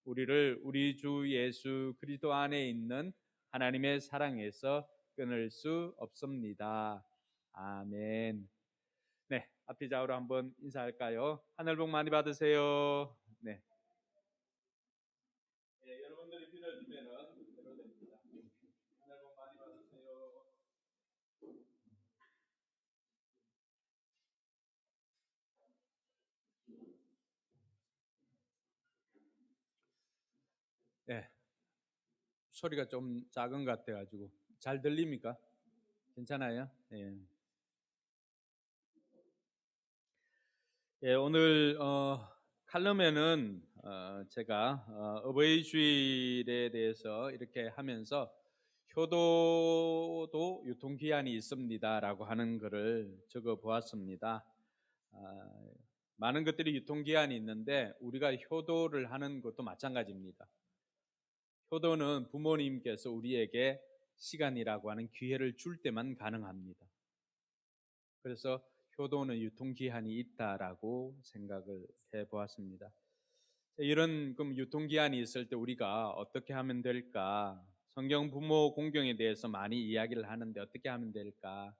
[SPEAKER 2] 우리를 우리 주 예수 그리스도 안에 있는 하나님의 사랑에서 끊을 수 없습니다. 아멘. 네, 앞뒤 좌우로 한번 인사할까요? 하늘 복 많이 받으세요. 네. 네, 여러분들이 빌어주면은 대로 됩니다. 하늘 복 많이 받으세요. 네, 소리가 좀 작은 것 같아가지고 잘 들립니까? 괜찮아요? 네. 예, 오늘 칼럼에는 제가 어버이 주일에 대해서 이렇게 하면서 효도도 유통기한이 있습니다라고 하는 글을 적어 보았습니다. 많은 것들이 유통기한이 있는데 우리가 효도를 하는 것도 마찬가지입니다. 효도는 부모님께서 우리에게 시간이라고 하는 기회를 줄 때만 가능합니다. 그래서 효도는 유통기한이 있다라고 생각을 해보았습니다. 이런 유통기한이 있을 때 우리가 어떻게 하면 될까? 성경 부모 공경에 대해서 많이 이야기를 하는데 어떻게 하면 될까?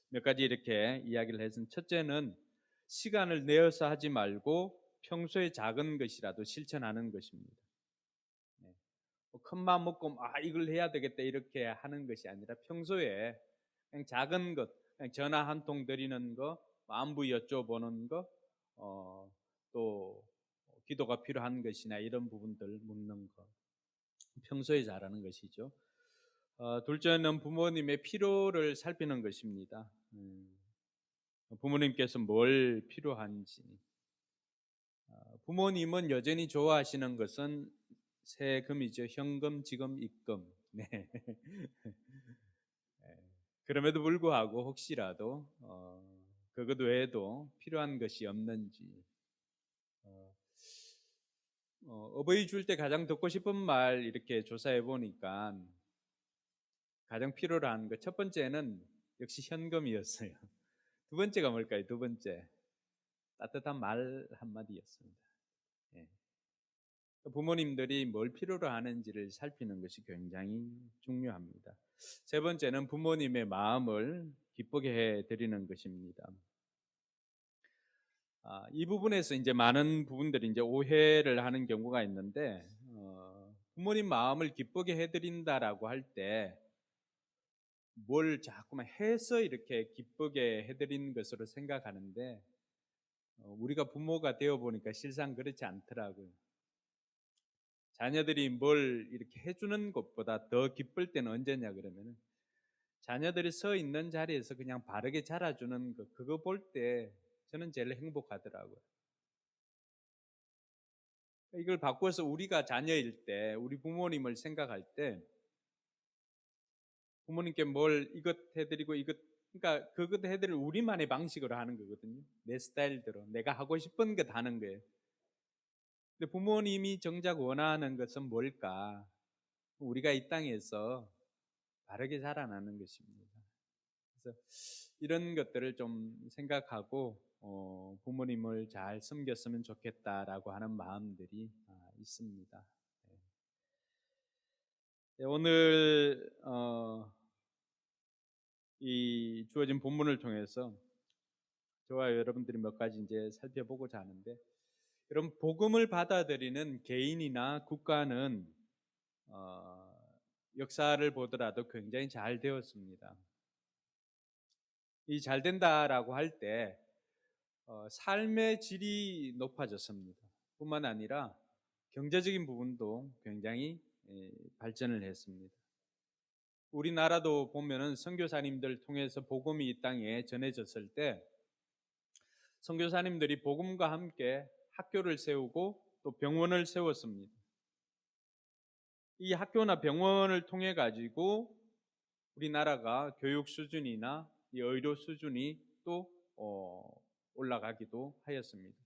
[SPEAKER 2] 몇 가지 이렇게 이야기를 해서 첫째는 시간을 내어서 하지 말고 평소에 작은 것이라도 실천하는 것입니다. 큰 마음 먹고 이걸 해야 되겠다 이렇게 하는 것이 아니라 평소에 그냥 작은 것, 그냥 전화 한 통 드리는 거, 안부 여쭤보는 거, 또 기도가 필요한 것이나 이런 부분들 묻는 거, 평소에 잘하는 것이죠. 둘째는 부모님의 필요를 살피는 것입니다. 부모님께서 뭘 필요한지, 부모님은 여전히 좋아하시는 것은 세금이죠. 현금, 지금, 입금. 네. 예. 그럼에도 불구하고 혹시라도 그것 외에도 필요한 것이 없는지, 어, 어버이 줄 때 가장 듣고 싶은 말 이렇게 조사해 보니까 가장 필요로 하는 것 첫 번째는 역시 현금이었어요. 두 번째가 뭘까요? 두 번째 따뜻한 말 한마디였습니다. 예. 부모님들이 뭘 필요로 하는지를 살피는 것이 굉장히 중요합니다. 세 번째는 부모님의 마음을 기쁘게 해드리는 것입니다. 이 부분에서 이제 많은 부분들이 이제 오해를 하는 경우가 있는데, 부모님 마음을 기쁘게 해드린다라고 할 때 뭘 자꾸만 해서 이렇게 기쁘게 해드리는 것으로 생각하는데, 우리가 부모가 되어 보니까 실상 그렇지 않더라고요. 자녀들이 뭘 이렇게 해주는 것보다 더 기쁠 때는 언제냐 그러면 자녀들이 서 있는 자리에서 그냥 바르게 자라주는 것, 그거 볼 때 저는 제일 행복하더라고요. 이걸 바꿔서 우리가 자녀일 때, 우리 부모님을 생각할 때 부모님께 뭘 이것 해드리고 이것, 그러니까 그것 해드릴 우리만의 방식으로 하는 거거든요. 내 스타일대로 내가 하고 싶은 것 하는 거예요. 근데 부모님이 정작 원하는 것은 뭘까? 우리가 이 땅에서 바르게 자라나는 것입니다. 그래서 이런 것들을 좀 생각하고 부모님을 잘 섬겼으면 좋겠다라고 하는 마음들이 있습니다. 네, 오늘 이 주어진 본문을 통해서 저와 여러분들이 몇 가지 이제 살펴보고자 하는데, 여러분 복음을 받아들이는 개인이나 국가는 역사를 보더라도 굉장히 잘 되었습니다. 이 잘 된다라고 할 때 삶의 질이 높아졌습니다. 뿐만 아니라 경제적인 부분도 굉장히 발전을 했습니다. 우리나라도 보면은 선교사님들 통해서 복음이 이 땅에 전해졌을 때 선교사님들이 복음과 함께 학교를 세우고 또 병원을 세웠습니다. 이 학교나 병원을 통해 가지고 우리나라가 교육 수준이나 이 의료 수준이 또 올라가기도 하였습니다.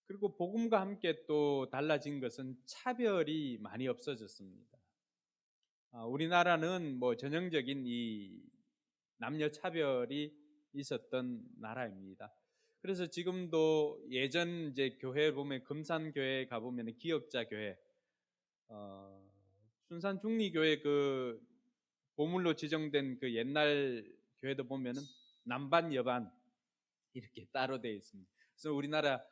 [SPEAKER 2] 그리고 복음과 함께 또 달라진 것은 차별이 많이 없어졌습니다. 우리나라는 뭐 전형적인 이 남녀 차별이 있었던 나라입니다. 그래서 지금도 예전 이제 교회 보면 금산교회 가보면 기역자 교회, 순산 중리교회 그 보물로 지정된 그 옛날 교회도 보면은 남반 여반 이렇게 따로 되어 있습니다. 그래서 우리나라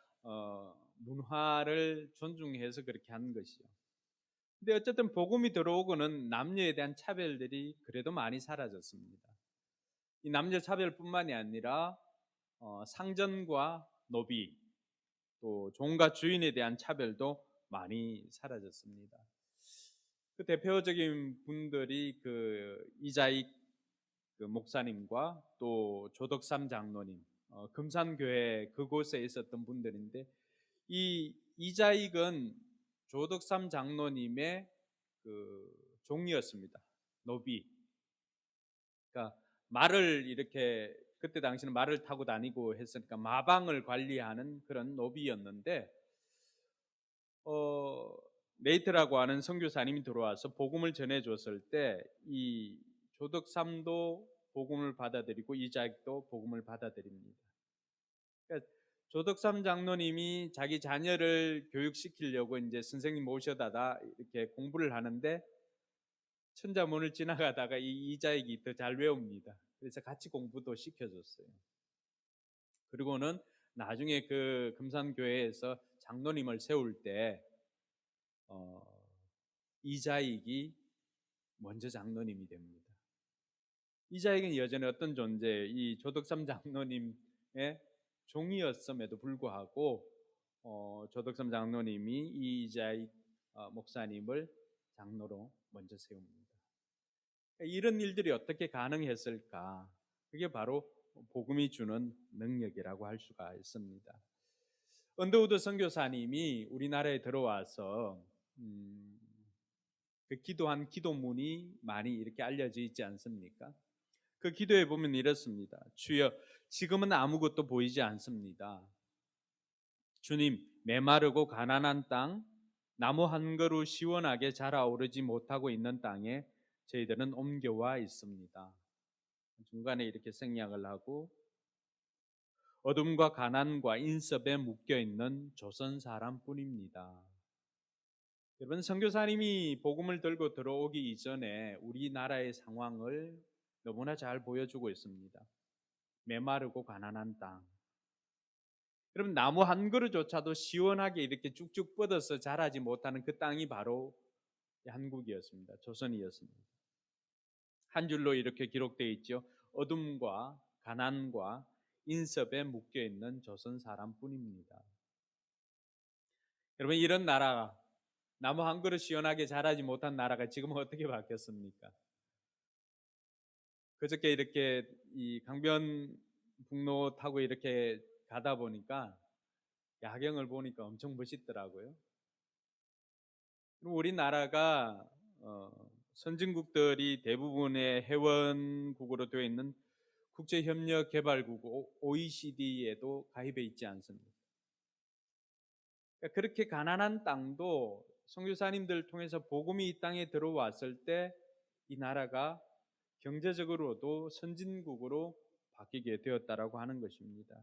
[SPEAKER 2] 문화를 존중해서 그렇게 하는 것이죠. 근데 어쨌든 복음이 들어오고는 남녀에 대한 차별들이 그래도 많이 사라졌습니다. 이 남녀 차별뿐만이 아니라 상전과 노비, 또 종과 주인에 대한 차별도 많이 사라졌습니다. 그 대표적인 분들이 그 이자익 그 목사님과 또 조덕삼 장로님, 금산교회 그곳에 있었던 분들인데, 이 이자익은 조덕삼 장로님의 그 종이었습니다. 노비. 그러니까 말을 이렇게 그때 당시는 말을 타고 다니고 했으니까 마방을 관리하는 그런 노비였는데, 네이트라고 하는 선교사님이 들어와서 복음을 전해줬을 때 이 조덕삼도 복음을 받아들이고 이자익도 복음을 받아들입니다. 그러니까 조덕삼 장로님이 자기 자녀를 교육시키려고 이제 선생님 모셔다가 이렇게 공부를 하는데 천자문을 지나가다가 이 이자익이 더 잘 외웁니다. 그래서 같이 공부도 시켜줬어요. 그리고는 나중에 그 금산교회에서 장로님을 세울 때 이자익이 먼저 장로님이 됩니다. 이자익은 여전히 어떤 존재, 이 조덕삼 장로님의 종이었음에도 불구하고 조덕삼 장로님이 이 이자익 목사님을 장로로 먼저 세웁니다. 이런 일들이 어떻게 가능했을까? 그게 바로 복음이 주는 능력이라고 할 수가 있습니다. 언더우드 선교사님이 우리나라에 들어와서 그 기도한 기도문이 많이 이렇게 알려져 있지 않습니까? 그 기도에 보면 이렇습니다. 주여, 지금은 아무것도 보이지 않습니다. 주님, 메마르고 가난한 땅, 나무 한 그루 시원하게 자라오르지 못하고 있는 땅에 저희들은 옮겨와 있습니다. 중간에 이렇게 생략을 하고, 어둠과 가난과 인섭에 묶여있는 조선 사람뿐입니다. 여러분, 선교사님이 복음을 들고 들어오기 이전에 우리나라의 상황을 너무나 잘 보여주고 있습니다. 메마르고 가난한 땅. 여러분, 나무 한 그루조차도 시원하게 이렇게 쭉쭉 뻗어서 자라지 못하는 그 땅이 바로 한국이었습니다. 조선이었습니다. 한 줄로 이렇게 기록되어 있죠. 어둠과 가난과 인섭에 묶여있는 조선 사람뿐입니다. 여러분, 이런 나라가, 나무 한 그루 시원하게 자라지 못한 나라가 지금은 어떻게 바뀌었습니까? 그저께 이렇게 이 강변북로 타고 이렇게 가다 보니까 야경을 보니까 엄청 멋있더라고요. 우리나라가 선진국들이 대부분의 회원국으로 되어 있는 국제협력개발국 OECD에도 가입해 있지 않습니다. 그렇게 가난한 땅도 선교사님들 통해서 복음이 이 땅에 들어왔을 때 이 나라가 경제적으로도 선진국으로 바뀌게 되었다라고 하는 것입니다.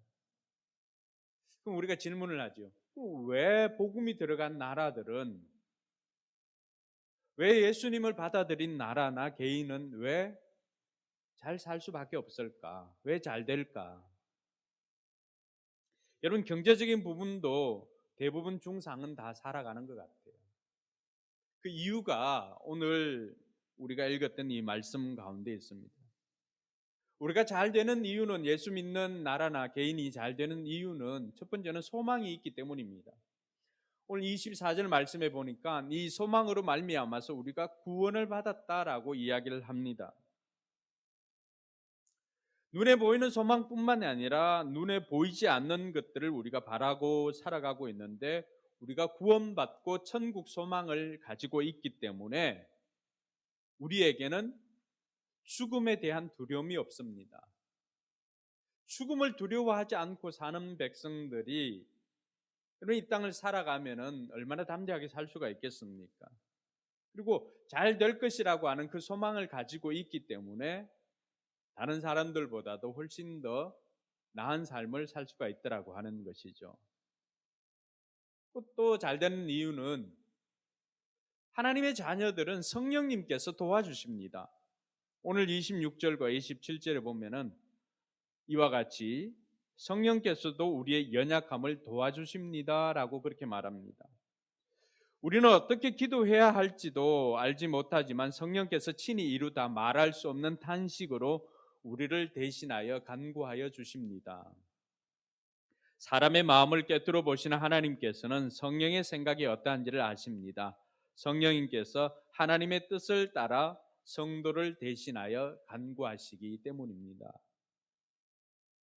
[SPEAKER 2] 그럼 우리가 질문을 하죠. 왜 복음이 들어간 나라들은, 왜 예수님을 받아들인 나라나 개인은 왜 잘 살 수밖에 없을까? 왜 잘 될까? 여러분, 경제적인 부분도 대부분 중상은 다 살아가는 것 같아요. 그 이유가 오늘 우리가 읽었던 이 말씀 가운데 있습니다. 우리가 잘 되는 이유는, 예수 믿는 나라나 개인이 잘 되는 이유는 첫 번째는 소망이 있기 때문입니다. 오늘 24절 말씀에 보니까 이 소망으로 말미암아서 우리가 구원을 받았다라고 이야기를 합니다. 눈에 보이는 소망뿐만 아니라 눈에 보이지 않는 것들을 우리가 바라고 살아가고 있는데, 우리가 구원받고 천국 소망을 가지고 있기 때문에 우리에게는 죽음에 대한 두려움이 없습니다. 죽음을 두려워하지 않고 사는 백성들이 이 땅을 살아가면은 얼마나 담대하게 살 수가 있겠습니까? 그리고 잘 될 것이라고 하는 그 소망을 가지고 있기 때문에 다른 사람들보다도 훨씬 더 나은 삶을 살 수가 있더라고 하는 것이죠. 또 잘 되는 이유는 하나님의 자녀들은 성령님께서 도와주십니다. 오늘 26절과 27절에 보면은 이와 같이 성령께서도 우리의 연약함을 도와주십니다라고 그렇게 말합니다. 우리는 어떻게 기도해야 할지도 알지 못하지만 성령께서 친히 이루다 말할 수 없는 탄식으로 우리를 대신하여 간구하여 주십니다. 사람의 마음을 꿰뚫어 보시는 하나님께서는 성령의 생각이 어떠한지를 아십니다. 성령님께서 하나님의 뜻을 따라 성도를 대신하여 간구하시기 때문입니다.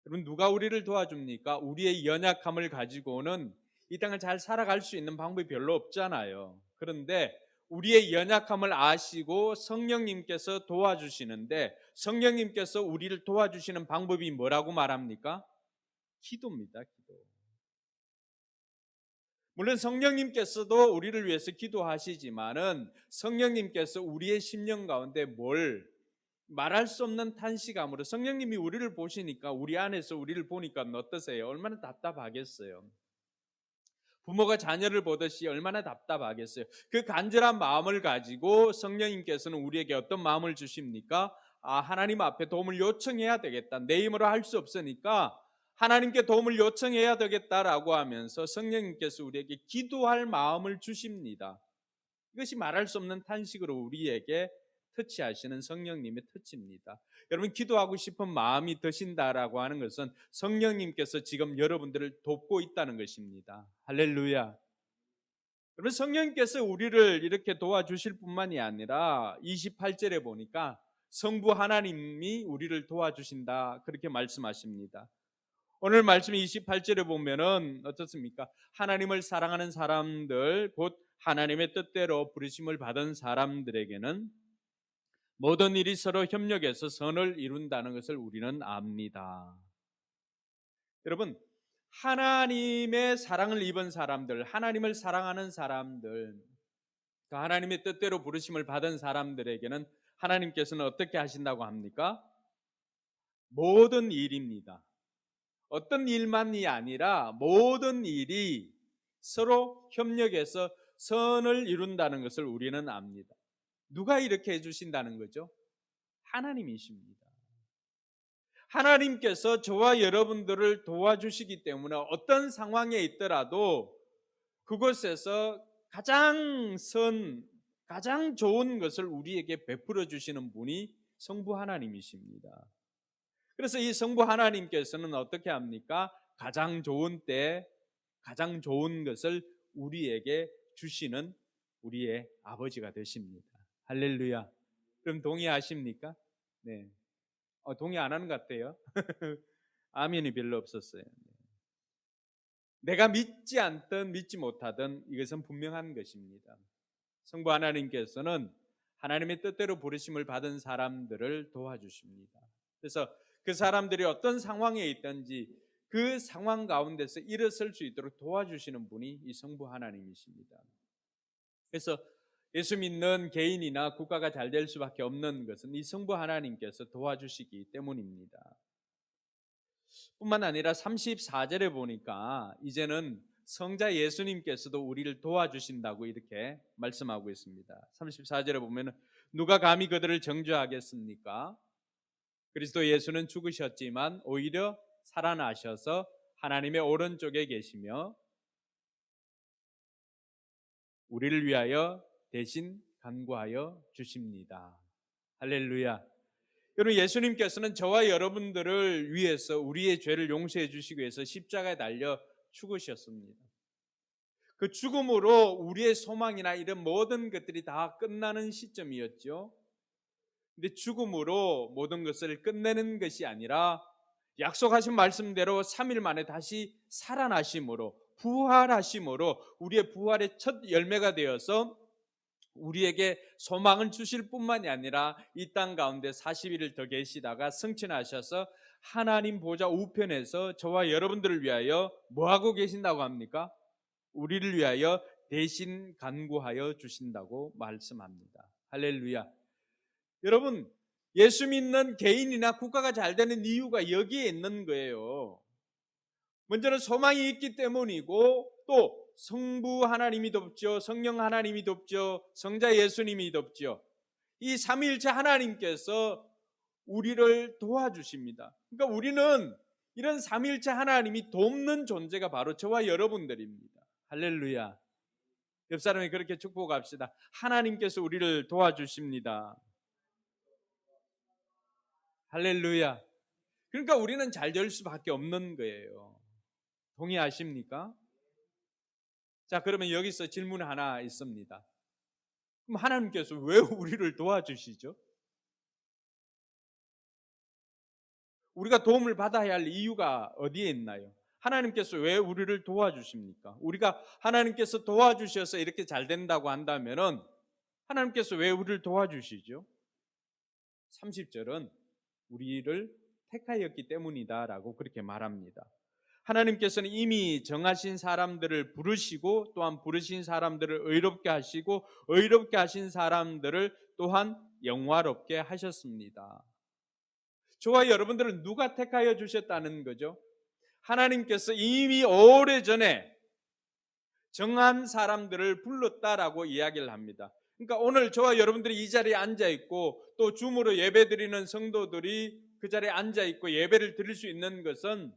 [SPEAKER 2] 여러분, 누가 우리를 도와줍니까? 우리의 연약함을 가지고는 이 땅을 잘 살아갈 수 있는 방법이 별로 없잖아요. 그런데 우리의 연약함을 아시고 성령님께서 도와주시는데, 성령님께서 우리를 도와주시는 방법이 뭐라고 말합니까? 기도입니다. 기도. 물론 성령님께서도 우리를 위해서 기도하시지만은 성령님께서 우리의 심령 가운데 뭘 말할 수 없는 탄식함으로, 성령님이 우리를 보시니까, 우리 안에서 우리를 보니까 어떠세요? 얼마나 답답하겠어요. 부모가 자녀를 보듯이 얼마나 답답하겠어요. 그 간절한 마음을 가지고 성령님께서는 우리에게 어떤 마음을 주십니까? 하나님 앞에 도움을 요청해야 되겠다. 내 힘으로 할 수 없으니까 하나님께 도움을 요청해야 되겠다라고 하면서 성령님께서 우리에게 기도할 마음을 주십니다. 이것이 말할 수 없는 탄식으로 우리에게 터치하시는 성령님의 터치입니다. 여러분, 기도하고 싶은 마음이 드신다라고 하는 것은 성령님께서 지금 여러분들을 돕고 있다는 것입니다. 할렐루야. 여러분, 성령님께서 우리를 이렇게 도와주실 뿐만이 아니라 28절에 보니까 성부 하나님이 우리를 도와주신다, 그렇게 말씀하십니다. 오늘 말씀 28절에 보면은 어떻습니까? 하나님을 사랑하는 사람들, 곧 하나님의 뜻대로 부르심을 받은 사람들에게는 모든 일이 서로 협력해서 선을 이룬다는 것을 우리는 압니다. 여러분, 하나님의 사랑을 입은 사람들, 하나님을 사랑하는 사람들, 그 하나님의 뜻대로 부르심을 받은 사람들에게는 하나님께서는 어떻게 하신다고 합니까? 모든 일입니다. 어떤 일만이 아니라 모든 일이 서로 협력해서 선을 이룬다는 것을 우리는 압니다. 누가 이렇게 해주신다는 거죠? 하나님이십니다. 하나님께서 저와 여러분들을 도와주시기 때문에 어떤 상황에 있더라도 그곳에서 가장 좋은 것을 우리에게 베풀어 주시는 분이 성부 하나님이십니다. 그래서 이 성부 하나님께서는 어떻게 합니까? 가장 좋은 때 가장 좋은 것을 우리에게 주시는 우리의 아버지가 되십니다. 할렐루야. 그럼 동의하십니까? 네. 동의 안 하는 것 같아요. 아멘이 별로 없었어요. 내가 믿지 않든 믿지 못하든 이것은 분명한 것입니다. 성부 하나님께서는 하나님의 뜻대로 부르심을 받은 사람들을 도와주십니다. 그래서 그 사람들이 어떤 상황에 있든지 그 상황 가운데서 일어설 수 있도록 도와주시는 분이 이 성부 하나님이십니다. 그래서 예수 믿는 개인이나 국가가 잘 될 수밖에 없는 것은 이 성부 하나님께서 도와주시기 때문입니다. 뿐만 아니라 34절에 보니까 이제는 성자 예수님께서도 우리를 도와주신다고 이렇게 말씀하고 있습니다. 34절에 보면 누가 감히 그들을 정죄하겠습니까? 그리스도 예수는 죽으셨지만 오히려 살아나셔서 하나님의 오른쪽에 계시며 우리를 위하여 대신 간구하여 주십니다. 할렐루야. 여러분, 예수님께서는 저와 여러분들을 위해서 우리의 죄를 용서해 주시기 위해서 십자가에 달려 죽으셨습니다. 그 죽음으로 우리의 소망이나 이런 모든 것들이 다 끝나는 시점이었죠. 근데 죽음으로 모든 것을 끝내는 것이 아니라 약속하신 말씀대로 3일 만에 다시 살아나심으로, 부활하심으로 우리의 부활의 첫 열매가 되어서 우리에게 소망을 주실 뿐만이 아니라 이 땅 가운데 40일을 더 계시다가 승천하셔서 하나님 보좌 우편에서 저와 여러분들을 위하여 뭐하고 계신다고 합니까? 우리를 위하여 대신 간구하여 주신다고 말씀합니다. 할렐루야. 여러분, 예수 믿는 개인이나 국가가 잘 되는 이유가 여기에 있는 거예요. 먼저는 소망이 있기 때문이고 또 성부 하나님이 돕죠. 성령 하나님이 돕죠. 성자 예수님이 돕죠. 이 삼위일체 하나님께서 우리를 도와주십니다. 그러니까 우리는 이런 삼위일체 하나님이 돕는 존재가 바로 저와 여러분들입니다. 할렐루야. 옆 사람이 그렇게 축복합시다. 하나님께서 우리를 도와주십니다. 할렐루야. 그러니까 우리는 잘 될 수밖에 없는 거예요. 동의하십니까? 자, 그러면 여기서 질문 하나 있습니다. 그럼 하나님께서 왜 우리를 도와주시죠? 우리가 도움을 받아야 할 이유가 어디에 있나요? 하나님께서 왜 우리를 도와주십니까? 우리가 하나님께서 도와주셔서 이렇게 잘 된다고 한다면은 하나님께서 왜 우리를 도와주시죠? 30절은 우리를 택하였기 때문이다라고 그렇게 말합니다. 하나님께서는 이미 정하신 사람들을 부르시고 또한 부르신 사람들을 의롭게 하시고 의롭게 하신 사람들을 또한 영화롭게 하셨습니다. 저와 여러분들은 누가 택하여 주셨다는 거죠? 하나님께서 이미 오래전에 정한 사람들을 불렀다라고 이야기를 합니다. 그러니까 오늘 저와 여러분들이 이 자리에 앉아 있고 또 줌으로 예배 드리는 성도들이 그 자리에 앉아 있고 예배를 드릴 수 있는 것은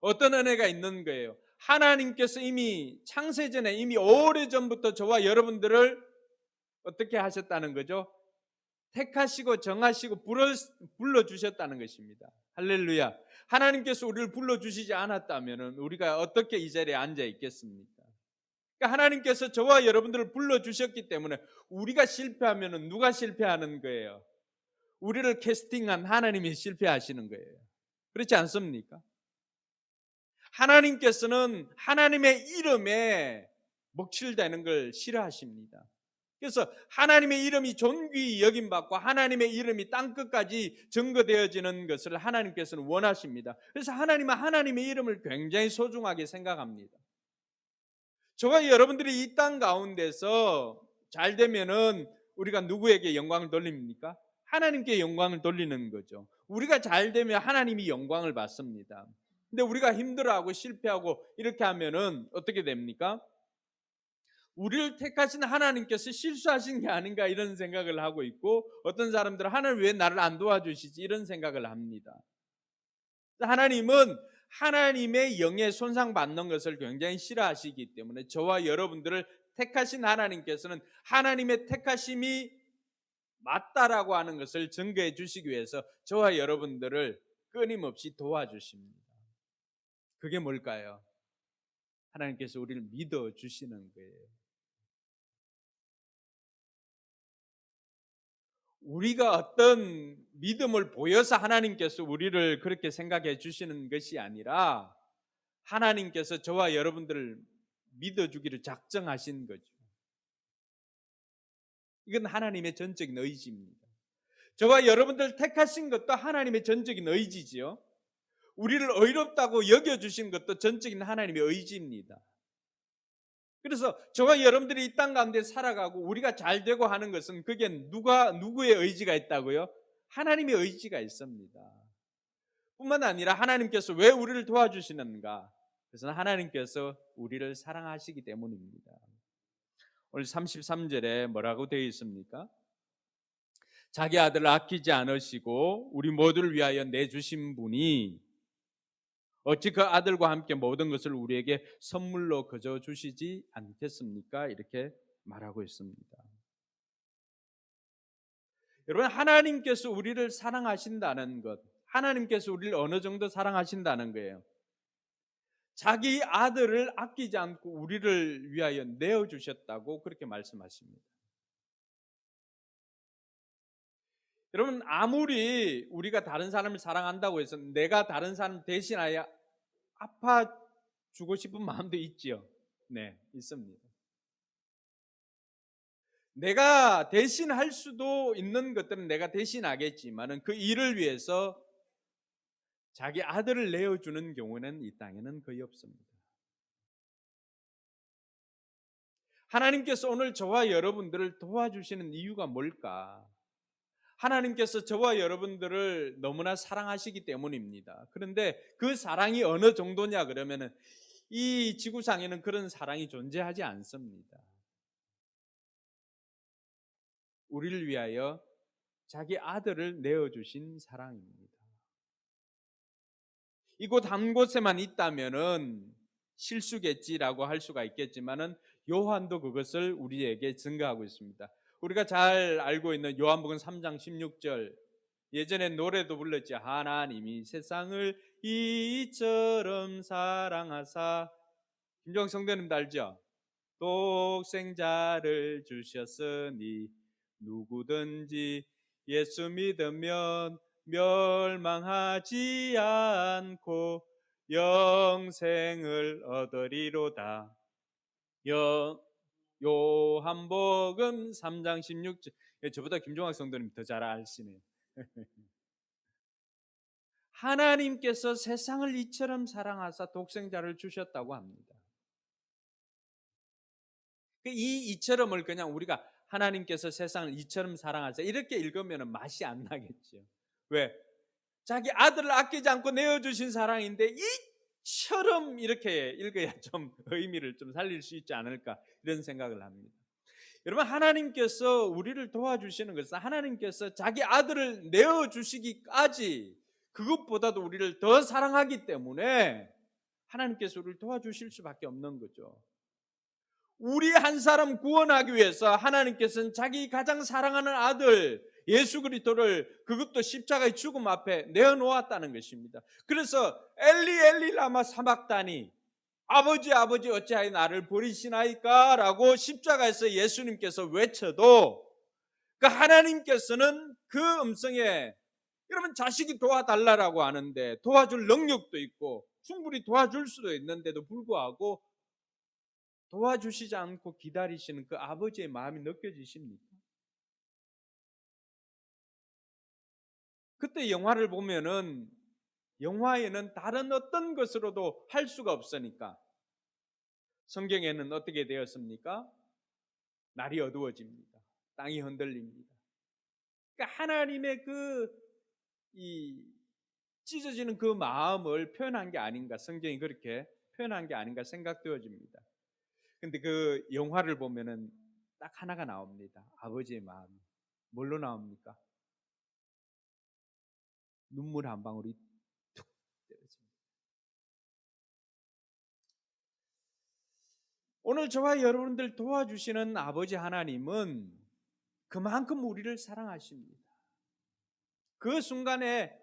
[SPEAKER 2] 어떤 은혜가 있는 거예요? 하나님께서 이미 창세전에 이미 오래전부터 저와 여러분들을 어떻게 하셨다는 거죠? 택하시고 정하시고 불러주셨다는 것입니다. 할렐루야. 하나님께서 우리를 불러주시지 않았다면 우리가 어떻게 이 자리에 앉아 있겠습니까? 그러니까 하나님께서 저와 여러분들을 불러주셨기 때문에 우리가 실패하면 누가 실패하는 거예요? 우리를 캐스팅한 하나님이 실패하시는 거예요. 그렇지 않습니까? 하나님께서는 하나님의 이름에 먹칠되는 걸 싫어하십니다. 그래서 하나님의 이름이 존귀히 여김받고 하나님의 이름이 땅끝까지 증거되어지는 것을 하나님께서는 원하십니다. 그래서 하나님은 하나님의 이름을 굉장히 소중하게 생각합니다. 저와 여러분들이 이 땅 가운데서 잘 되면은 우리가 누구에게 영광을 돌립니까? 하나님께 영광을 돌리는 거죠. 우리가 잘 되면 하나님이 영광을 받습니다. 근데 우리가 힘들어하고 실패하고 이렇게 하면은 어떻게 됩니까? 우리를 택하신 하나님께서 실수하신 게 아닌가 이런 생각을 하고 있고, 어떤 사람들은 하나님 왜 나를 안 도와주시지 이런 생각을 합니다. 하나님은 하나님의 영에 손상받는 것을 굉장히 싫어하시기 때문에 저와 여러분들을 택하신 하나님께서는 하나님의 택하심이 맞다라고 하는 것을 증거해 주시기 위해서 저와 여러분들을 끊임없이 도와주십니다. 그게 뭘까요? 하나님께서 우리를 믿어주시는 거예요. 우리가 어떤 믿음을 보여서 하나님께서 우리를 그렇게 생각해 주시는 것이 아니라 하나님께서 저와 여러분들을 믿어주기를 작정하신 거죠. 이건 하나님의 전적인 의지입니다. 저와 여러분들 택하신 것도 하나님의 전적인 의지지요. 우리를 의롭다고 여겨주신 것도 전적인 하나님의 의지입니다. 그래서 저와 여러분들이 이 땅 가운데 살아가고 우리가 잘 되고 하는 것은 그게 누구의 의지가 있다고요? 하나님의 의지가 있습니다. 뿐만 아니라 하나님께서 왜 우리를 도와주시는가? 그것은 하나님께서 우리를 사랑하시기 때문입니다. 오늘 33절에 뭐라고 되어 있습니까? 자기 아들을 아끼지 않으시고 우리 모두를 위하여 내주신 분이 어찌 그 아들과 함께 모든 것을 우리에게 선물로 거저 주시지 않겠습니까? 이렇게 말하고 있습니다. 여러분, 하나님께서 우리를 사랑하신다는 것, 하나님께서 우리를 어느 정도 사랑하신다는 거예요. 자기 아들을 아끼지 않고 우리를 위하여 내어주셨다고 그렇게 말씀하십니다. 여러분, 아무리 우리가 다른 사람을 사랑한다고 해서 내가 다른 사람 대신하여 아파주고 싶은 마음도 있지요. 네, 있습니다. 내가 대신할 수도 있는 것들은 내가 대신하겠지만은 그 일을 위해서 자기 아들을 내어주는 경우는 이 땅에는 거의 없습니다. 하나님께서 오늘 저와 여러분들을 도와주시는 이유가 뭘까? 하나님께서 저와 여러분들을 너무나 사랑하시기 때문입니다. 그런데 그 사랑이 어느 정도냐 그러면은 이 지구상에는 그런 사랑이 존재하지 않습니다. 우리를 위하여 자기 아들을 내어주신 사랑입니다. 이곳 한 곳에만 있다면은 실수겠지라고 할 수가 있겠지만은 요한도 그것을 우리에게 증거하고 있습니다. 우리가 잘 알고 있는 요한복음 3장 16절, 예전에 노래도 불렀지. 하나님이 세상을 이처럼 사랑하사, 김종학 성도님도 알죠? 독생자를 주셨으니 누구든지 예수 믿으면 멸망하지 않고 영생을 얻으리로다. 요한복음 3장 16절. 저보다 김종학 성도님 더 잘 아시네요. 하나님께서 세상을 이처럼 사랑하사 독생자를 주셨다고 합니다. 이처럼을 그냥 우리가 하나님께서 세상을 이처럼 사랑하사 이렇게 읽으면 맛이 안 나겠죠. 왜? 자기 아들을 아끼지 않고 내어주신 사랑인데 이처럼 이렇게 읽어야 좀 의미를 좀 살릴 수 있지 않을까 이런 생각을 합니다. 여러분, 하나님께서 우리를 도와주시는 것은 하나님께서 자기 아들을 내어주시기까지 그것보다도 우리를 더 사랑하기 때문에 하나님께서 우리를 도와주실 수밖에 없는 거죠. 우리 한 사람 구원하기 위해서 하나님께서는 자기 가장 사랑하는 아들 예수 그리스도를 그것도 십자가의 죽음 앞에 내어놓았다는 것입니다. 그래서 엘리 엘리 라마 사박다니, 아버지 아버지 어찌하여 나를 버리시나이까 라고 십자가에서 예수님께서 외쳐도 그 하나님께서는 그 음성에 여러분 자식이 도와달라고 하는데 도와줄 능력도 있고 충분히 도와줄 수도 있는데도 불구하고 도와주시지 않고 기다리시는 그 아버지의 마음이 느껴지십니까? 그때 영화를 보면은 영화에는 다른 어떤 것으로도 할 수가 없으니까 성경에는 어떻게 되었습니까? 날이 어두워집니다. 땅이 흔들립니다. 그러니까 하나님의 이 찢어지는 그 마음을 표현한 게 아닌가, 성경이 그렇게 표현한 게 아닌가 생각되어집니다. 근데 그 영화를 보면은 딱 하나가 나옵니다. 아버지의 마음. 뭘로 나옵니까? 눈물 한 방울이 툭 떨어집니다. 오늘 저와 여러분들 도와주시는 아버지 하나님은 그만큼 우리를 사랑하십니다. 그 순간에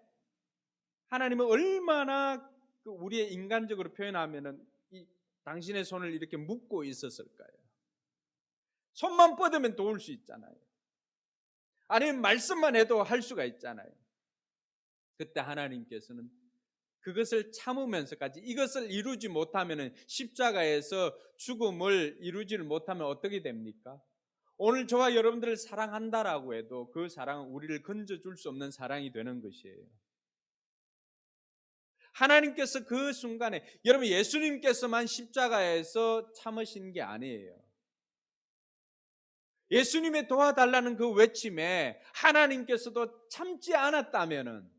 [SPEAKER 2] 하나님은 얼마나 우리의 인간적으로 표현하면은 당신의 손을 이렇게 묶고 있었을까요? 손만 뻗으면 도울 수 있잖아요. 아니면 말씀만 해도 할 수가 있잖아요. 그때 하나님께서는 그것을 참으면서까지 이것을 이루지 못하면 십자가에서 죽음을 이루지를 못하면 어떻게 됩니까? 오늘 저와 여러분들을 사랑한다라고 해도 그 사랑은 우리를 건져줄 수 없는 사랑이 되는 것이에요. 하나님께서 그 순간에 여러분 예수님께서만 십자가에서 참으신 게 아니에요. 예수님의 도와달라는 그 외침에 하나님께서도 참지 않았다면은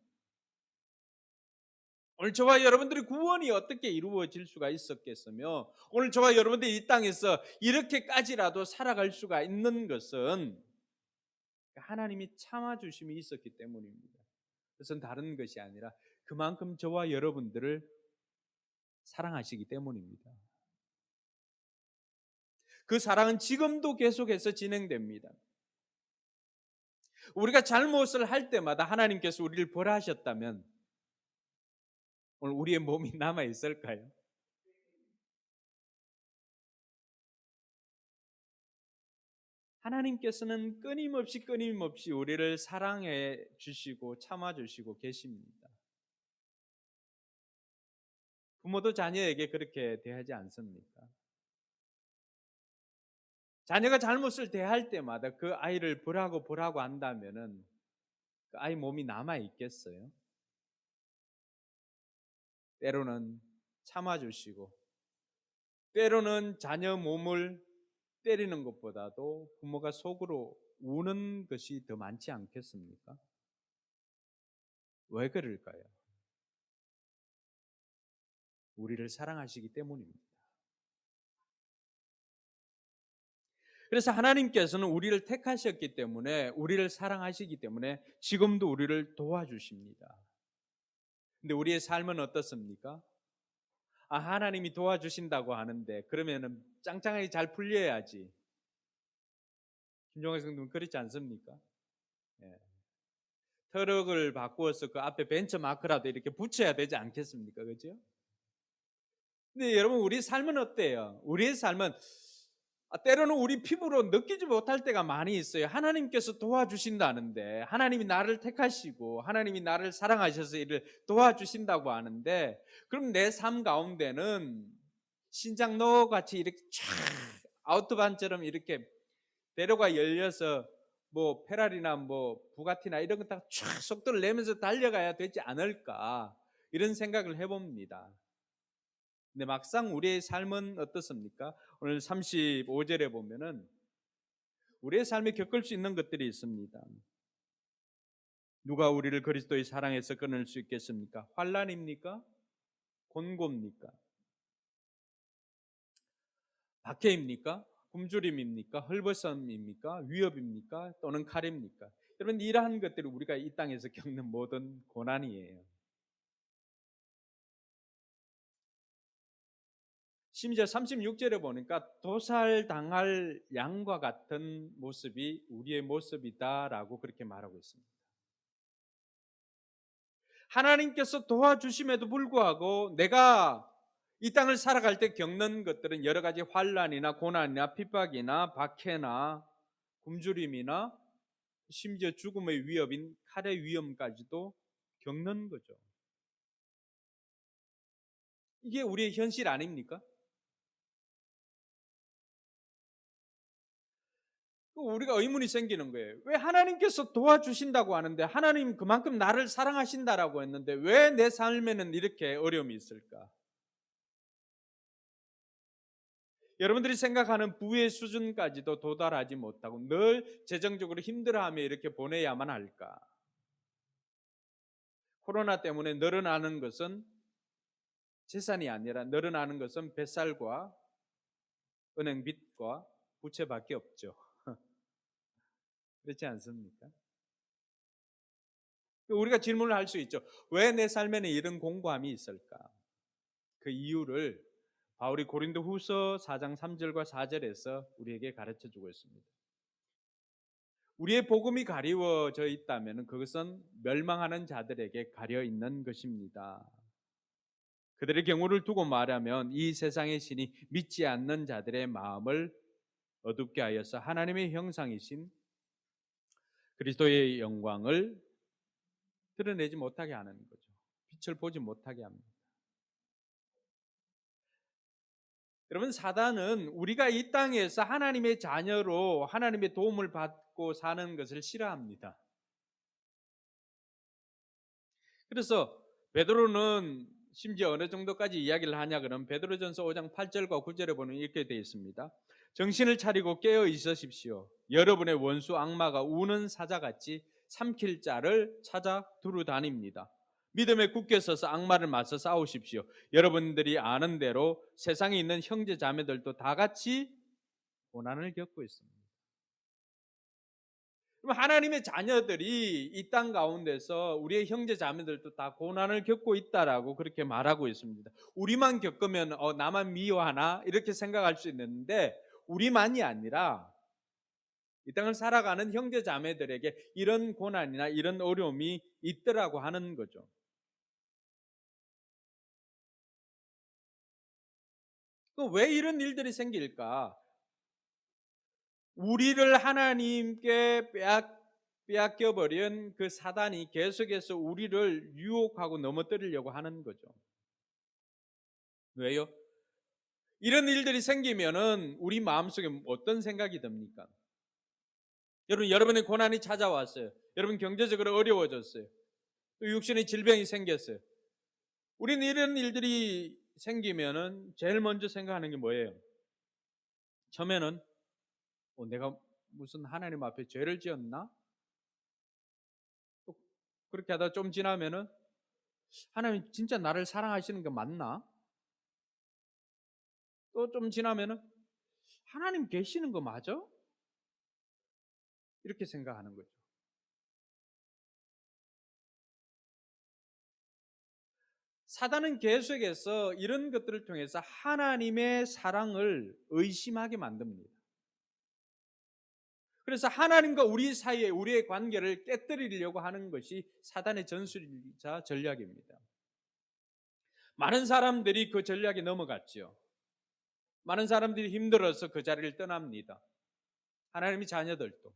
[SPEAKER 2] 오늘 저와 여러분들의 구원이 어떻게 이루어질 수가 있었겠으며 오늘 저와 여러분들이 이 땅에서 이렇게까지라도 살아갈 수가 있는 것은 하나님이 참아주심이 있었기 때문입니다. 그것은 다른 것이 아니라 그만큼 저와 여러분들을 사랑하시기 때문입니다. 그 사랑은 지금도 계속해서 진행됩니다. 우리가 잘못을 할 때마다 하나님께서 우리를 벌하셨다면 오늘 우리의 몸이 남아 있을까요? 하나님께서는 끊임없이 우리를 사랑해 주시고 참아 주시고 계십니다. 부모도 자녀에게 그렇게 대하지 않습니까? 자녀가 잘못을 대할 때마다 그 아이를 보라고 한다면은 그 아이 몸이 남아 있겠어요? 때로는 참아 주시고 때로는 자녀 몸을 때리는 것보다도 부모가 속으로 우는 것이 더 많지 않겠습니까? 왜 그럴까요? 우리를 사랑하시기 때문입니다. 그래서 하나님께서는 우리를 택하셨기 때문에 우리를 사랑하시기 때문에 지금도 우리를 도와주십니다. 근데 우리의 삶은 어떻습니까? 하나님이 도와주신다고 하는데 그러면은 짱짱하게 잘 풀려야지. 김종환 성도는 그렇지 않습니까? 예. 트럭을 바꾸어서 그 앞에 벤처마크라도 이렇게 붙여야 되지 않겠습니까? 그죠? 근데 여러분 우리 삶은 어때요? 우리의 삶은 때로는 우리 피부로 느끼지 못할 때가 많이 있어요. 하나님께서 도와주신다는데 하나님이 나를 택하시고 하나님이 나를 사랑하셔서 이를 도와주신다고 하는데 그럼 내 삶 가운데는 신장로같이 이렇게 쫙 아우토반처럼 이렇게 대로가 열려서 뭐 페라리나 뭐 부가티나 이런 거 다 쫙 속도를 내면서 달려가야 되지 않을까 이런 생각을 해봅니다. 근데 막상 우리의 삶은 어떻습니까? 오늘 35절에 보면은 우리의 삶에 겪을 수 있는 것들이 있습니다. 누가 우리를 그리스도의 사랑에서 끊을 수 있겠습니까? 환난입니까? 곤고입니까? 박해입니까? 굶주림입니까? 헐벗음입니까? 위협입니까? 또는 칼입니까? 여러분 이러한 것들이 우리가 이 땅에서 겪는 모든 고난이에요. 심지어 36절에 보니까 도살당할 양과 같은 모습이 우리의 모습이다라고 그렇게 말하고 있습니다. 하나님께서 도와주심에도 불구하고 내가 이 땅을 살아갈 때 겪는 것들은 여러 가지 환난이나 고난이나 핍박이나 박해나 굶주림이나 심지어 죽음의 위협인 칼의 위험까지도 겪는 거죠. 이게 우리의 현실 아닙니까? 우리가 의문이 생기는 거예요. 왜 하나님께서 도와주신다고 하는데, 하나님 그만큼 나를 사랑하신다라고 했는데 왜 내 삶에는 이렇게 어려움이 있을까? 여러분들이 생각하는 부의 수준까지도 도달하지 못하고 늘 재정적으로 힘들어하며 이렇게 보내야만 할까? 코로나 때문에 늘어나는 것은 재산이 아니라 늘어나는 것은 뱃살과 은행 빚과 부채밖에 없죠. 그렇지 않습니까? 우리가 질문을 할 수 있죠. 왜 내 삶에는 이런 공고함이 있을까? 그 이유를 바울이 고린도후서 4장 3절과 4절에서 우리에게 가르쳐 주고 있습니다. 우리의 복음이 가리워져 있다면 그것은 멸망하는 자들에게 가려 있는 것입니다. 그들의 경우를 두고 말하면 이 세상의 신이 믿지 않는 자들의 마음을 어둡게 하여서 하나님의 형상이신 그리스도의 영광을 드러내지 못하게 하는 거죠. 빛을 보지 못하게 합니다. 여러분, 사단은 우리가 이 땅에서 하나님의 자녀로 하나님의 도움을 받고 사는 것을 싫어합니다. 그래서 베드로는 심지어 어느 정도까지 이야기를 하냐 그러면 베드로전서 5장 8절과 9절에 보면 이렇게 되어 있습니다. 정신을 차리고 깨어 있으십시오. 여러분의 원수 악마가 우는 사자같이 삼킬 자를 찾아 두루 다닙니다. 믿음에 굳게 서서 악마를 맞서 싸우십시오. 여러분들이 아는 대로 세상에 있는 형제 자매들도 다 같이 고난을 겪고 있습니다. 그럼 하나님의 자녀들이 이 땅 가운데서 우리의 형제 자매들도 다 고난을 겪고 있다라고 그렇게 말하고 있습니다. 우리만 겪으면 나만 미워하나 이렇게 생각할 수 있는데 우리만이 아니라 이 땅을 살아가는 형제 자매들에게 이런 고난이나 이런 어려움이 있더라고 하는 거죠. 그럼 왜 이런 일들이 생길까? 우리를 하나님께 빼앗겨버린 그 사단이 계속해서 우리를 유혹하고 넘어뜨리려고 하는 거죠. 왜요? 이런 일들이 생기면은 우리 마음속에 어떤 생각이 듭니까? 여러분의 고난이 찾아왔어요. 여러분 경제적으로 어려워졌어요. 또 육신의 질병이 생겼어요. 우리는 이런 일들이 생기면은 제일 먼저 생각하는 게 뭐예요? 처음에는 내가 무슨 하나님 앞에 죄를 지었나? 또 그렇게 하다 좀 지나면은 하나님 진짜 나를 사랑하시는 게 맞나? 또 좀 지나면은 하나님 계시는 거 맞아? 이렇게 생각하는 거죠. 사단은 계속해서 이런 것들을 통해서 하나님의 사랑을 의심하게 만듭니다. 그래서 하나님과 우리 사이에 우리의 관계를 깨뜨리려고 하는 것이 사단의 전술이자 전략입니다. 많은 사람들이 그 전략에 넘어갔죠. 많은 사람들이 힘들어서 그 자리를 떠납니다. 하나님의 자녀들도.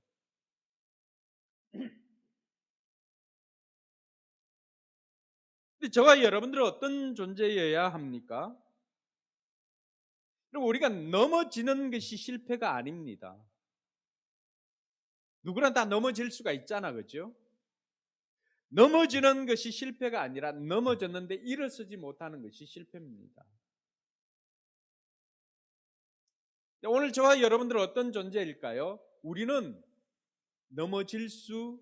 [SPEAKER 2] 근데 저와 여러분들은 어떤 존재여야 합니까? 우리가 넘어지는 것이 실패가 아닙니다. 누구나 다 넘어질 수가 있잖아, 그렇죠? 넘어지는 것이 실패가 아니라 넘어졌는데 일어서지 못하는 것이 실패입니다. 오늘 저와 여러분들은 어떤 존재일까요? 우리는 넘어질 수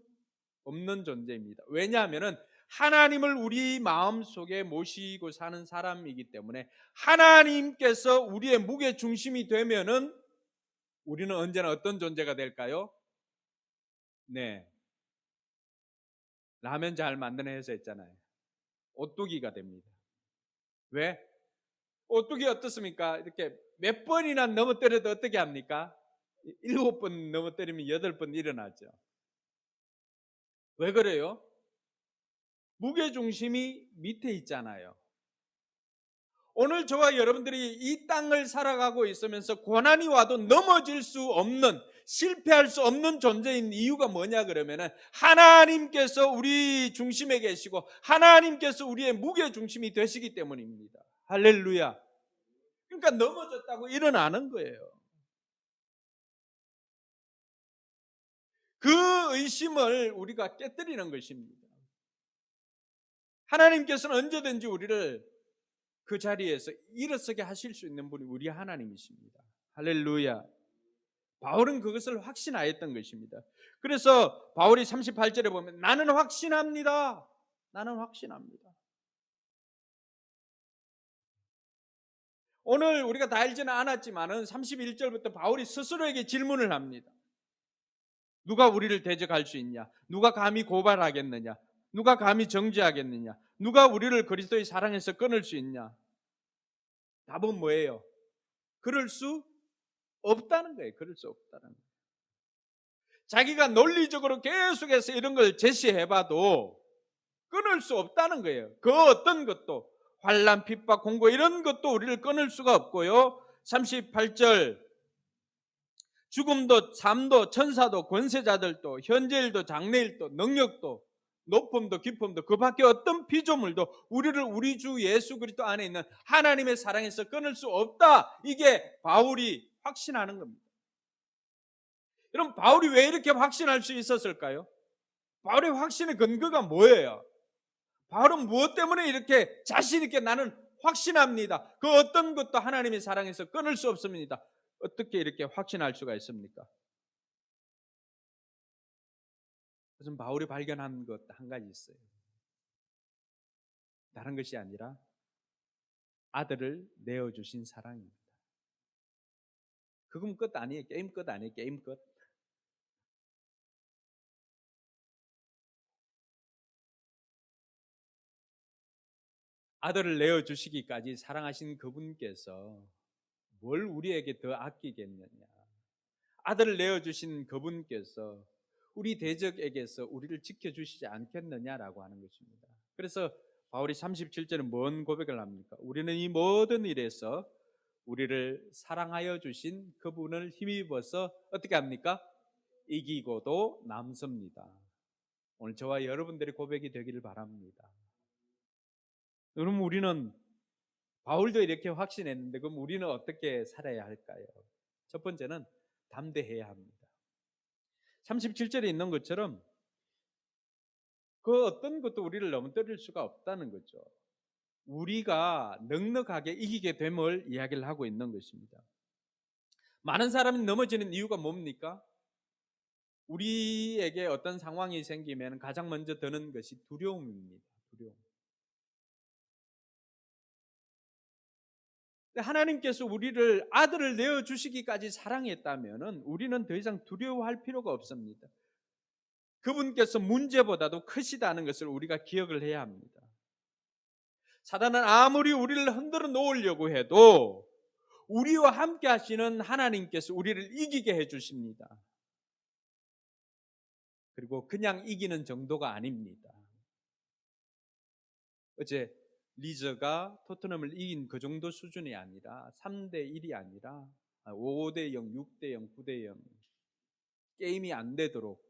[SPEAKER 2] 없는 존재입니다. 왜냐하면 하나님을 우리 마음속에 모시고 사는 사람이기 때문에 하나님께서 우리의 무게 중심이 되면은 우리는 언제나 어떤 존재가 될까요? 네. 라면 잘 만드는 회사 있잖아요. 오뚜기가 됩니다. 왜? 오뚜기 어떻습니까? 이렇게 몇 번이나 넘어뜨려도 어떻게 합니까? 7번 넘어뜨리면 8번 일어나죠. 왜 그래요? 무게중심이 밑에 있잖아요. 오늘 저와 여러분들이 이 땅을 살아가고 있으면서 고난이 와도 넘어질 수 없는 실패할 수 없는 존재인 이유가 뭐냐 그러면은 하나님께서 우리 중심에 계시고 하나님께서 우리의 무게 중심이 되시기 때문입니다. 할렐루야. 그러니까 넘어졌다고 일어나는 거예요. 그 의심을 우리가 깨뜨리는 것입니다. 하나님께서는 언제든지 우리를 그 자리에서 일어서게 하실 수 있는 분이 우리 하나님이십니다. 할렐루야. 바울은 그것을 확신하였던 것입니다. 그래서 바울이 38절에 보면 나는 확신합니다. 나는 확신합니다. 오늘 우리가 다 알지는 않았지만은 31절부터 바울이 스스로에게 질문을 합니다. 누가 우리를 대적할 수 있냐? 누가 감히 고발하겠느냐? 누가 감히 정죄하겠느냐? 누가 우리를 그리스도의 사랑에서 끊을 수 있냐? 답은 뭐예요? 그럴 수 없다는 거예요. 그럴 수 없다는 거예요. 자기가 논리적으로 계속해서 이런 걸 제시해봐도 끊을 수 없다는 거예요. 그 어떤 것도 환난, 핍박, 공고 이런 것도 우리를 끊을 수가 없고요. 38절 죽음도 삶도 천사도 권세자들도 현재일도 장래일도 능력도 높음도 깊음도 그 밖에 어떤 피조물도 우리를 우리 주 예수 그리스도 안에 있는 하나님의 사랑에서 끊을 수 없다. 이게 바울이 확신하는 겁니다. 여러분 바울이 왜 이렇게 확신할 수 있었을까요? 바울의 확신의 근거가 뭐예요? 바울은 무엇 때문에 이렇게 자신 있게 나는 확신합니다. 그 어떤 것도 하나님의 사랑에서 끊을 수 없습니다. 어떻게 이렇게 확신할 수가 있습니까? 그것은 바울이 발견한 것 한 가지 있어요. 다른 것이 아니라 아들을 내어주신 사랑입니다. 그건 끝 아니에요. 게임 끝 아니에요. 게임 끝. 아들을 내어주시기까지 사랑하신 그분께서 뭘 우리에게 더 아끼겠느냐. 아들을 내어주신 그분께서 우리 대적에게서 우리를 지켜주시지 않겠느냐라고 하는 것입니다. 그래서 바울이 37절에 뭔 고백을 합니까? 우리는 이 모든 일에서 우리를 사랑하여 주신 그분을 힘입어서 어떻게 합니까? 이기고도 남습니다. 오늘 저와 여러분들의 고백이 되기를 바랍니다. 그럼 우리는 바울도 이렇게 확신했는데 그럼 우리는 어떻게 살아야 할까요? 첫 번째는 담대해야 합니다. 37절에 있는 것처럼 그 어떤 것도 우리를 넘어뜨릴 수가 없다는 거죠. 우리가 넉넉하게 이기게 됨을 이야기를 하고 있는 것입니다. 많은 사람이 넘어지는 이유가 뭡니까? 우리에게 어떤 상황이 생기면 가장 먼저 드는 것이 두려움입니다. 두려움. 하나님께서 우리를 아들을 내어주시기까지 사랑했다면 우리는 더 이상 두려워할 필요가 없습니다. 그분께서 문제보다도 크시다는 것을 우리가 기억을 해야 합니다. 사단은 아무리 우리를 흔들어 놓으려고 해도 우리와 함께 하시는 하나님께서 우리를 이기게 해주십니다. 그리고 그냥 이기는 정도가 아닙니다. 어제 리저가 토트넘을 이긴 그 정도 수준이 아니라 3대1이 아니라 5대0, 6대0, 9대0 게임이 안 되도록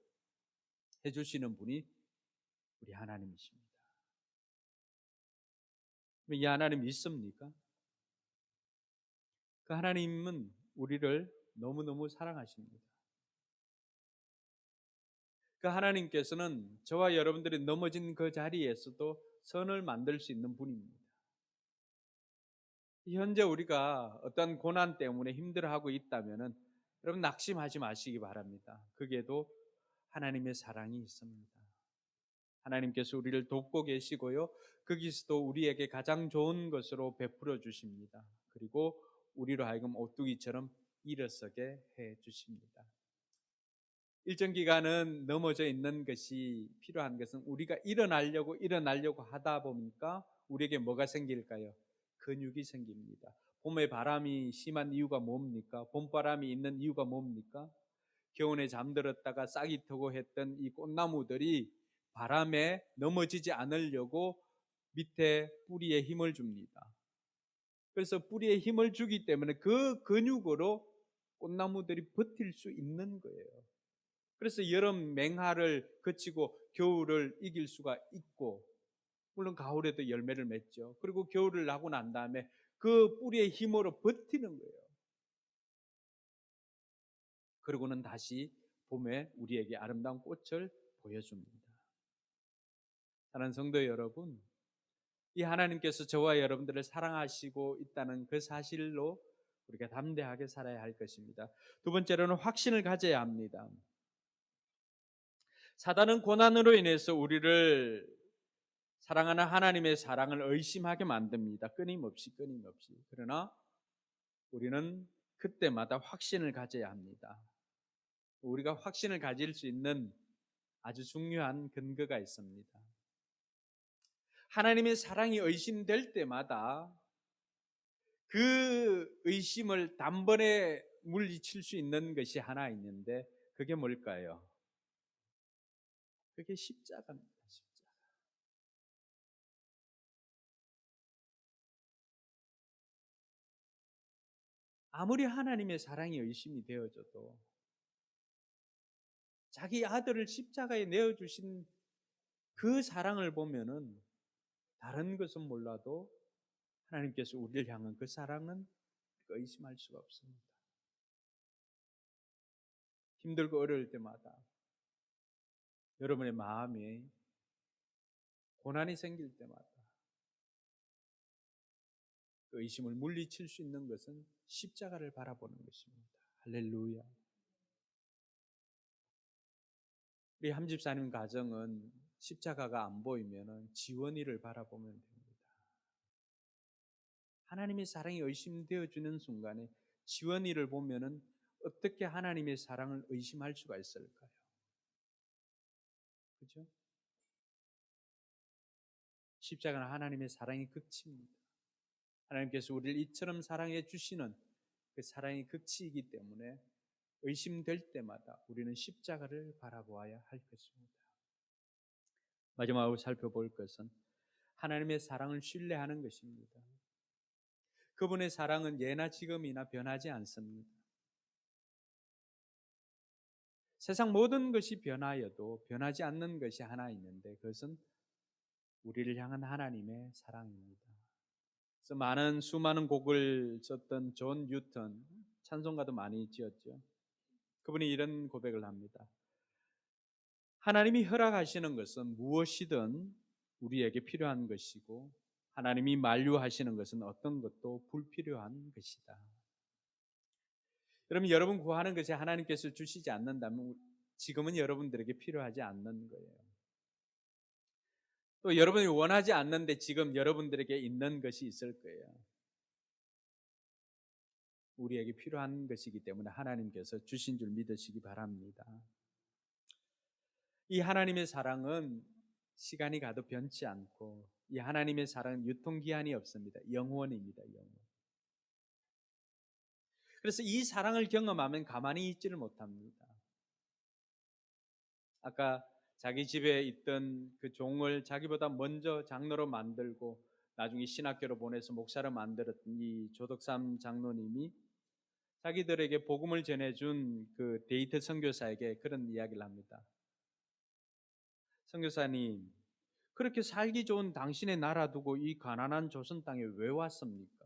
[SPEAKER 2] 해주시는 분이 우리 하나님이십니다. 이 하나님 믿습니까? 그 하나님은 우리를 너무너무 사랑하십니다. 그 하나님께서는 저와 여러분들이 넘어진 그 자리에서도 선을 만들 수 있는 분입니다. 현재 우리가 어떤 고난 때문에 힘들어하고 있다면 여러분 낙심하지 마시기 바랍니다. 그게도 하나님의 사랑이 있습니다. 하나님께서 우리를 돕고 계시고요. 거기서도 우리에게 가장 좋은 것으로 베풀어 주십니다. 그리고 우리로 하여금 오뚜기처럼 일어서게 해 주십니다. 일정 기간은 넘어져 있는 것이 필요한 것은 우리가 일어나려고 하다 보니까 우리에게 뭐가 생길까요? 근육이 생깁니다. 봄에 바람이 심한 이유가 뭡니까? 봄바람이 있는 이유가 뭡니까? 겨울에 잠들었다가 싹이 트고 했던 이 꽃나무들이 바람에 넘어지지 않으려고 밑에 뿌리에 힘을 줍니다. 그래서 뿌리에 힘을 주기 때문에 그 근육으로 꽃나무들이 버틸 수 있는 거예요. 그래서 여름 맹하를 거치고 겨울을 이길 수가 있고, 물론 가을에도 열매를 맺죠. 그리고 겨울을 나고 난 다음에 그 뿌리의 힘으로 버티는 거예요. 그리고는 다시 봄에 우리에게 아름다운 꽃을 보여줍니다. 사랑하는 성도 여러분, 이 하나님께서 저와 여러분들을 사랑하시고 있다는 그 사실로 우리가 담대하게 살아야 할 것입니다. 두 번째로는 확신을 가져야 합니다. 사단은 고난으로 인해서 우리를 사랑하는 하나님의 사랑을 의심하게 만듭니다. 끊임없이. 그러나 우리는 그때마다 확신을 가져야 합니다. 우리가 확신을 가질 수 있는 아주 중요한 근거가 있습니다. 하나님의 사랑이 의심될 때마다 그 의심을 단번에 물리칠 수 있는 것이 하나 있는데, 그게 뭘까요? 그게 십자가입니다. 십자가. 아무리 하나님의 사랑이 의심이 되어져도 자기 아들을 십자가에 내어주신 그 사랑을 보면은 다른 것은 몰라도 하나님께서 우리를 향한 그 사랑은 의심할 수가 없습니다. 힘들고 어려울 때마다 여러분의 마음에 고난이 생길 때마다 그 의심을 물리칠 수 있는 것은 십자가를 바라보는 것입니다. 할렐루야. 우리 함집사님 가정은 십자가가 안 보이면 지원이를 바라보면 됩니다. 하나님의 사랑이 의심되어지는 순간에 지원이를 보면은 어떻게 하나님의 사랑을 의심할 수가 있을까요? 그렇죠? 십자가는 하나님의 사랑의 극치입니다. 하나님께서 우리를 이처럼 사랑해 주시는 그 사랑의 극치이기 때문에 의심될 때마다 우리는 십자가를 바라보아야 할 것입니다. 마지막으로 살펴볼 것은 하나님의 사랑을 신뢰하는 것입니다. 그분의 사랑은 예나 지금이나 변하지 않습니다. 세상 모든 것이 변하여도 변하지 않는 것이 하나 있는데, 그것은 우리를 향한 하나님의 사랑입니다. 그래서 수많은 곡을 썼던 존 뉴턴, 찬송가도 많이 지었죠. 그분이 이런 고백을 합니다. 하나님이 허락하시는 것은 무엇이든 우리에게 필요한 것이고, 하나님이 만류하시는 것은 어떤 것도 불필요한 것이다. 여러분 구하는 것이 하나님께서 주시지 않는다면 지금은 여러분들에게 필요하지 않는 거예요. 또 여러분이 원하지 않는데 지금 여러분들에게 있는 것이 있을 거예요. 우리에게 필요한 것이기 때문에 하나님께서 주신 줄 믿으시기 바랍니다. 이 하나님의 사랑은 시간이 가도 변치 않고, 이 하나님의 사랑은 유통기한이 없습니다. 영원입니다. 영원. 그래서 이 사랑을 경험하면 가만히 있지를 못합니다. 아까 자기 집에 있던 그 종을 자기보다 먼저 장로로 만들고 나중에 신학교로 보내서 목사로 만들었던 이 조덕삼 장로님이 자기들에게 복음을 전해준 그 데이트 선교사에게 그런 이야기를 합니다. 선교사님, 그렇게 살기 좋은 당신의 나라 두고 이 가난한 조선 땅에 왜 왔습니까?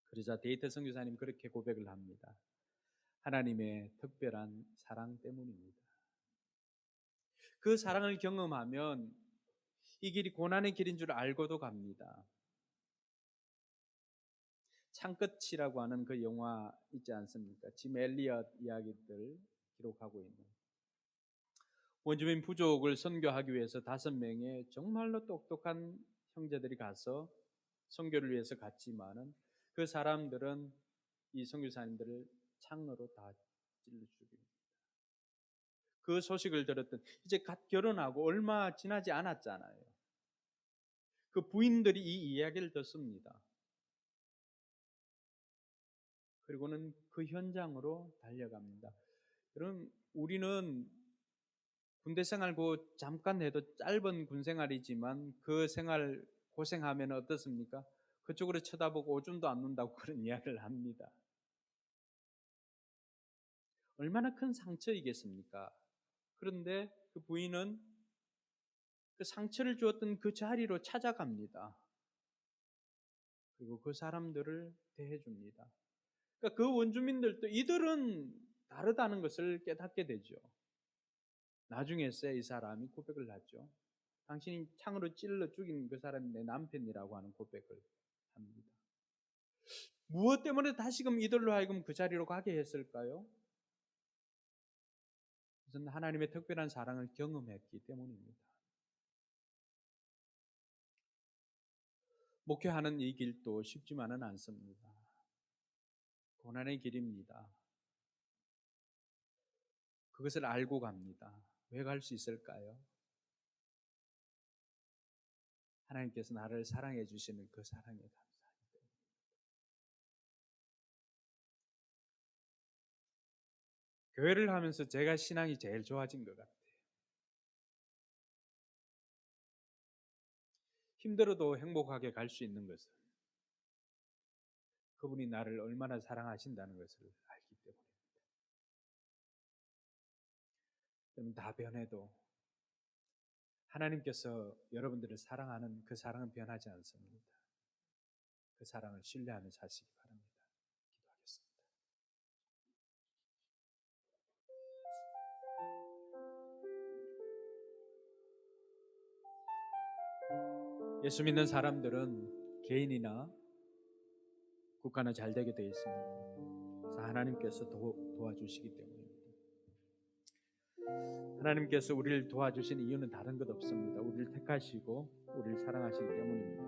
[SPEAKER 2] 그러자 데이트 선교사님 그렇게 고백을 합니다. 하나님의 특별한 사랑 때문입니다. 그 사랑을 경험하면 이 길이 고난의 길인 줄 알고도 갑니다. 창끝이라고 하는 그 영화 있지 않습니까? 짐 엘리엇 이야기들 기록하고 있는, 원주민 부족을 선교하기 위해서 5명의 정말로 똑똑한 형제들이 가서 선교를 위해서 갔지만은 그 사람들은 이 선교사님들을 창으로 다 찔러 죽입니다. 그 소식을 들었던, 이제 갓 결혼하고 얼마 지나지 않았잖아요. 그 부인들이 이 이야기를 듣습니다. 그리고는 그 현장으로 달려갑니다. 여러분, 우리는 군대 생활 잠깐 해도 짧은 군 생활이지만 그 생활 고생하면 어떻습니까? 그쪽으로 쳐다보고 오줌도 안 눈다고 그런 이야기를 합니다. 얼마나 큰 상처이겠습니까? 그런데 그 부인은 그 상처를 주었던 그 자리로 찾아갑니다. 그리고 그 사람들을 대해줍니다. 그러니까 그 원주민들도 이들은 다르다는 것을 깨닫게 되죠. 나중에서야 이 사람이 고백을 하죠. 당신이 창으로 찔러 죽인 그 사람이 내 남편이라고 하는 고백을 합니다. 무엇 때문에 다시금 이들로 하여금 그 자리로 가게 했을까요? 우선 하나님의 특별한 사랑을 경험했기 때문입니다. 목회하는 이 길도 쉽지만은 않습니다. 고난의 길입니다. 그것을 알고 갑니다. 왜 갈 수 있을까요? 하나님께서 나를 사랑해 주시는 그 사랑에 감사하기 때문에. 교회를 하면서 제가 신앙이 제일 좋아진 것 같아요. 힘들어도 행복하게 갈 수 있는 것은 그분이 나를 얼마나 사랑하신다는 것을 알기 때문입니다. 여러분, 다 변해도 하나님께서 여러분들을 사랑하는 그 사랑은 변하지 않습니다. 그 사랑을 신뢰하며 사시기 바랍니다. 기도하겠습니다. 예수 믿는 사람들은 개인이나 국가나 잘 되게 되어 있습니다. 그래서 하나님께서 도와주시기 때문입니다. 하나님께서 우리를 도와주신 이유는 다른 것 없습니다. 우리를 택하시고 우리를 사랑하시기 때문입니다.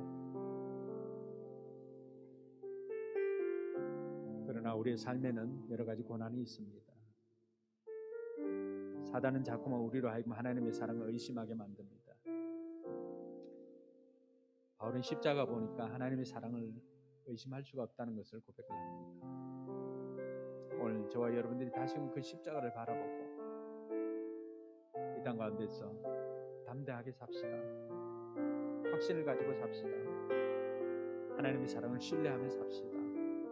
[SPEAKER 2] 그러나 우리의 삶에는 여러 가지 고난이 있습니다. 사단은 자꾸만 우리로 하여금 하나님의 사랑을 의심하게 만듭니다. 바울은 십자가 보니까 하나님의 사랑을 의심할 수가 없다는 것을 고백을 합니다. 오늘 저와 여러분들이 다시금 그 십자가를 바라보고 이 땅 가운데서 담대하게 삽시다. 확신을 가지고 삽시다. 하나님의 사랑을 신뢰하며 삽시다.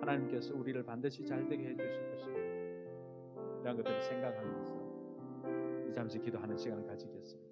[SPEAKER 2] 하나님께서 우리를 반드시 잘되게 해주실 것입니다. 이런 것들을 생각하면서 이 잠시 기도하는 시간을 가지겠습니다.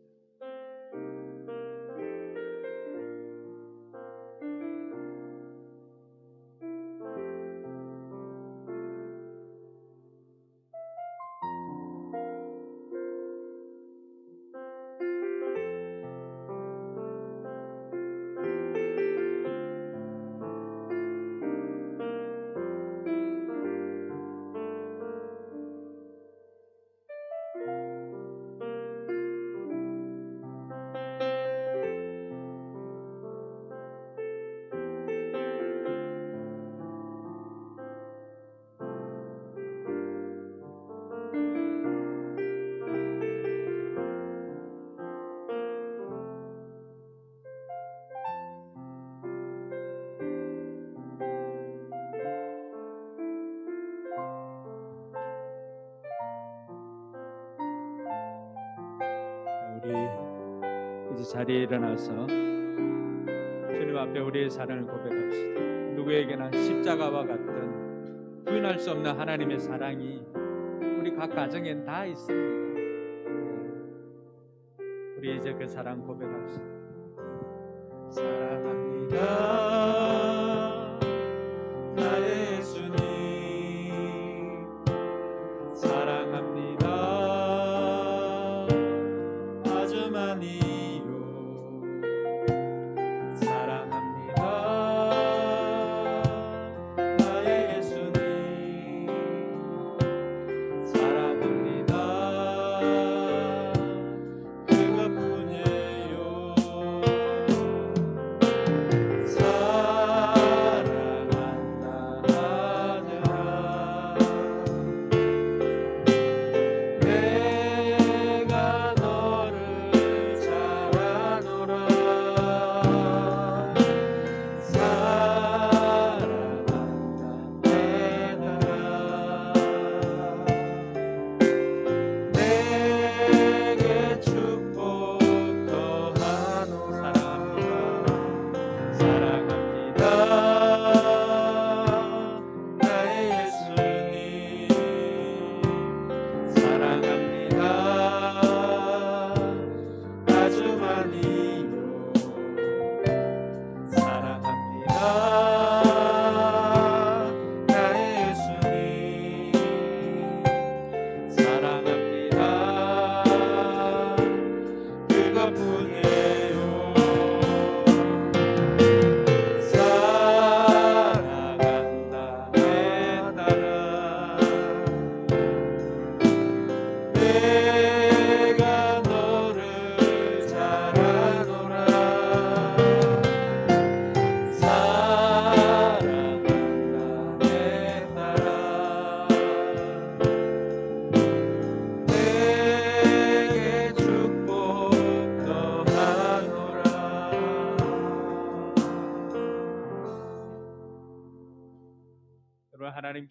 [SPEAKER 2] 우리 이제 자리에 일어나서 주님 앞에 우리의 사랑을 고백합시다. 누구에게나 십자가와 같은 부인할 수 없는 하나님의 사랑이 우리 각 가정엔 다 있습니다. 우리 이제 그 사랑 고백합시다. 사랑합니다. 나의 예수님 사랑합니다. 아주 많이요 사랑합니다. 나의 예수님 사랑합니다. 그것뿐이에요.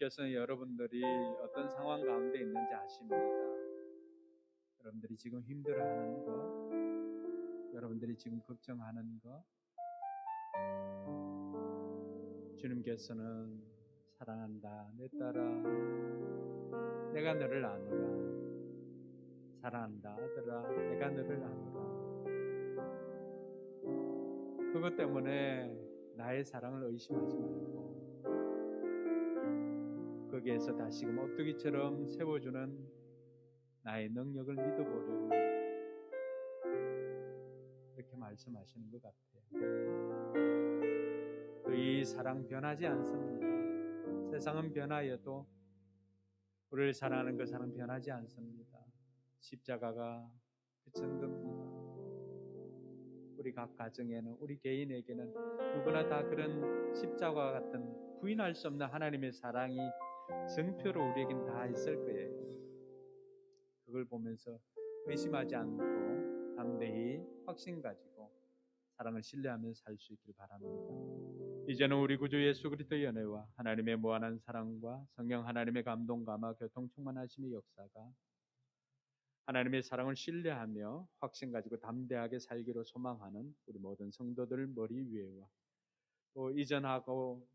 [SPEAKER 2] 하나님께서는 여러분들이 어떤 상황 가운데 있는지 아십니다. 여러분들이 지금 힘들어하는 것, 여러분들이 지금 걱정하는 것, 주님께서는 사랑한다, 내 딸아, 내가 너를 아노라. 사랑한다, 아들아, 내가 너를 아노라. 그것 때문에 나의 사랑을 의심하지 말고 거기에서 다시금 오뚜기처럼 세워주는 나의 능력을 믿어보려. 이렇게 말씀하시는 것 같아요. 또 이 사랑 변하지 않습니다. 세상은 변하여도 우리를 사랑하는 그 사랑 변하지 않습니다. 십자가가 그천 겁니다. 우리 각 가정에는, 우리 개인에게는 누구나 다 그런 십자가와 같은 부인할 수 없는 하나님의 사랑이 증표로 우리에겐 다 있을 거예요. 그걸 보면서 의심하지 않고 담대히 확신 가지고 사랑을 신뢰하며 살 수 있길 바랍니다. 이제는 우리 구주 예수 그리스도의 연애와 하나님의 무한한 사랑과 성령 하나님의 감동 감화 교통 충만하심의 역사가 하나님의 사랑을 신뢰하며 확신 가지고 담대하게 살기로 소망하는 우리 모든 성도들 머리 위에와 또 이전하고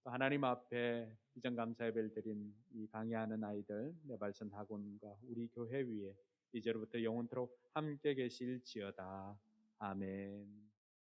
[SPEAKER 2] 또 하나님 앞에 이전 감사 예배를 드린 이 강의하는 아이들 내발선 학원과 우리 교회 위에 이제로부터 영원토록 함께 계실지어다. 아멘.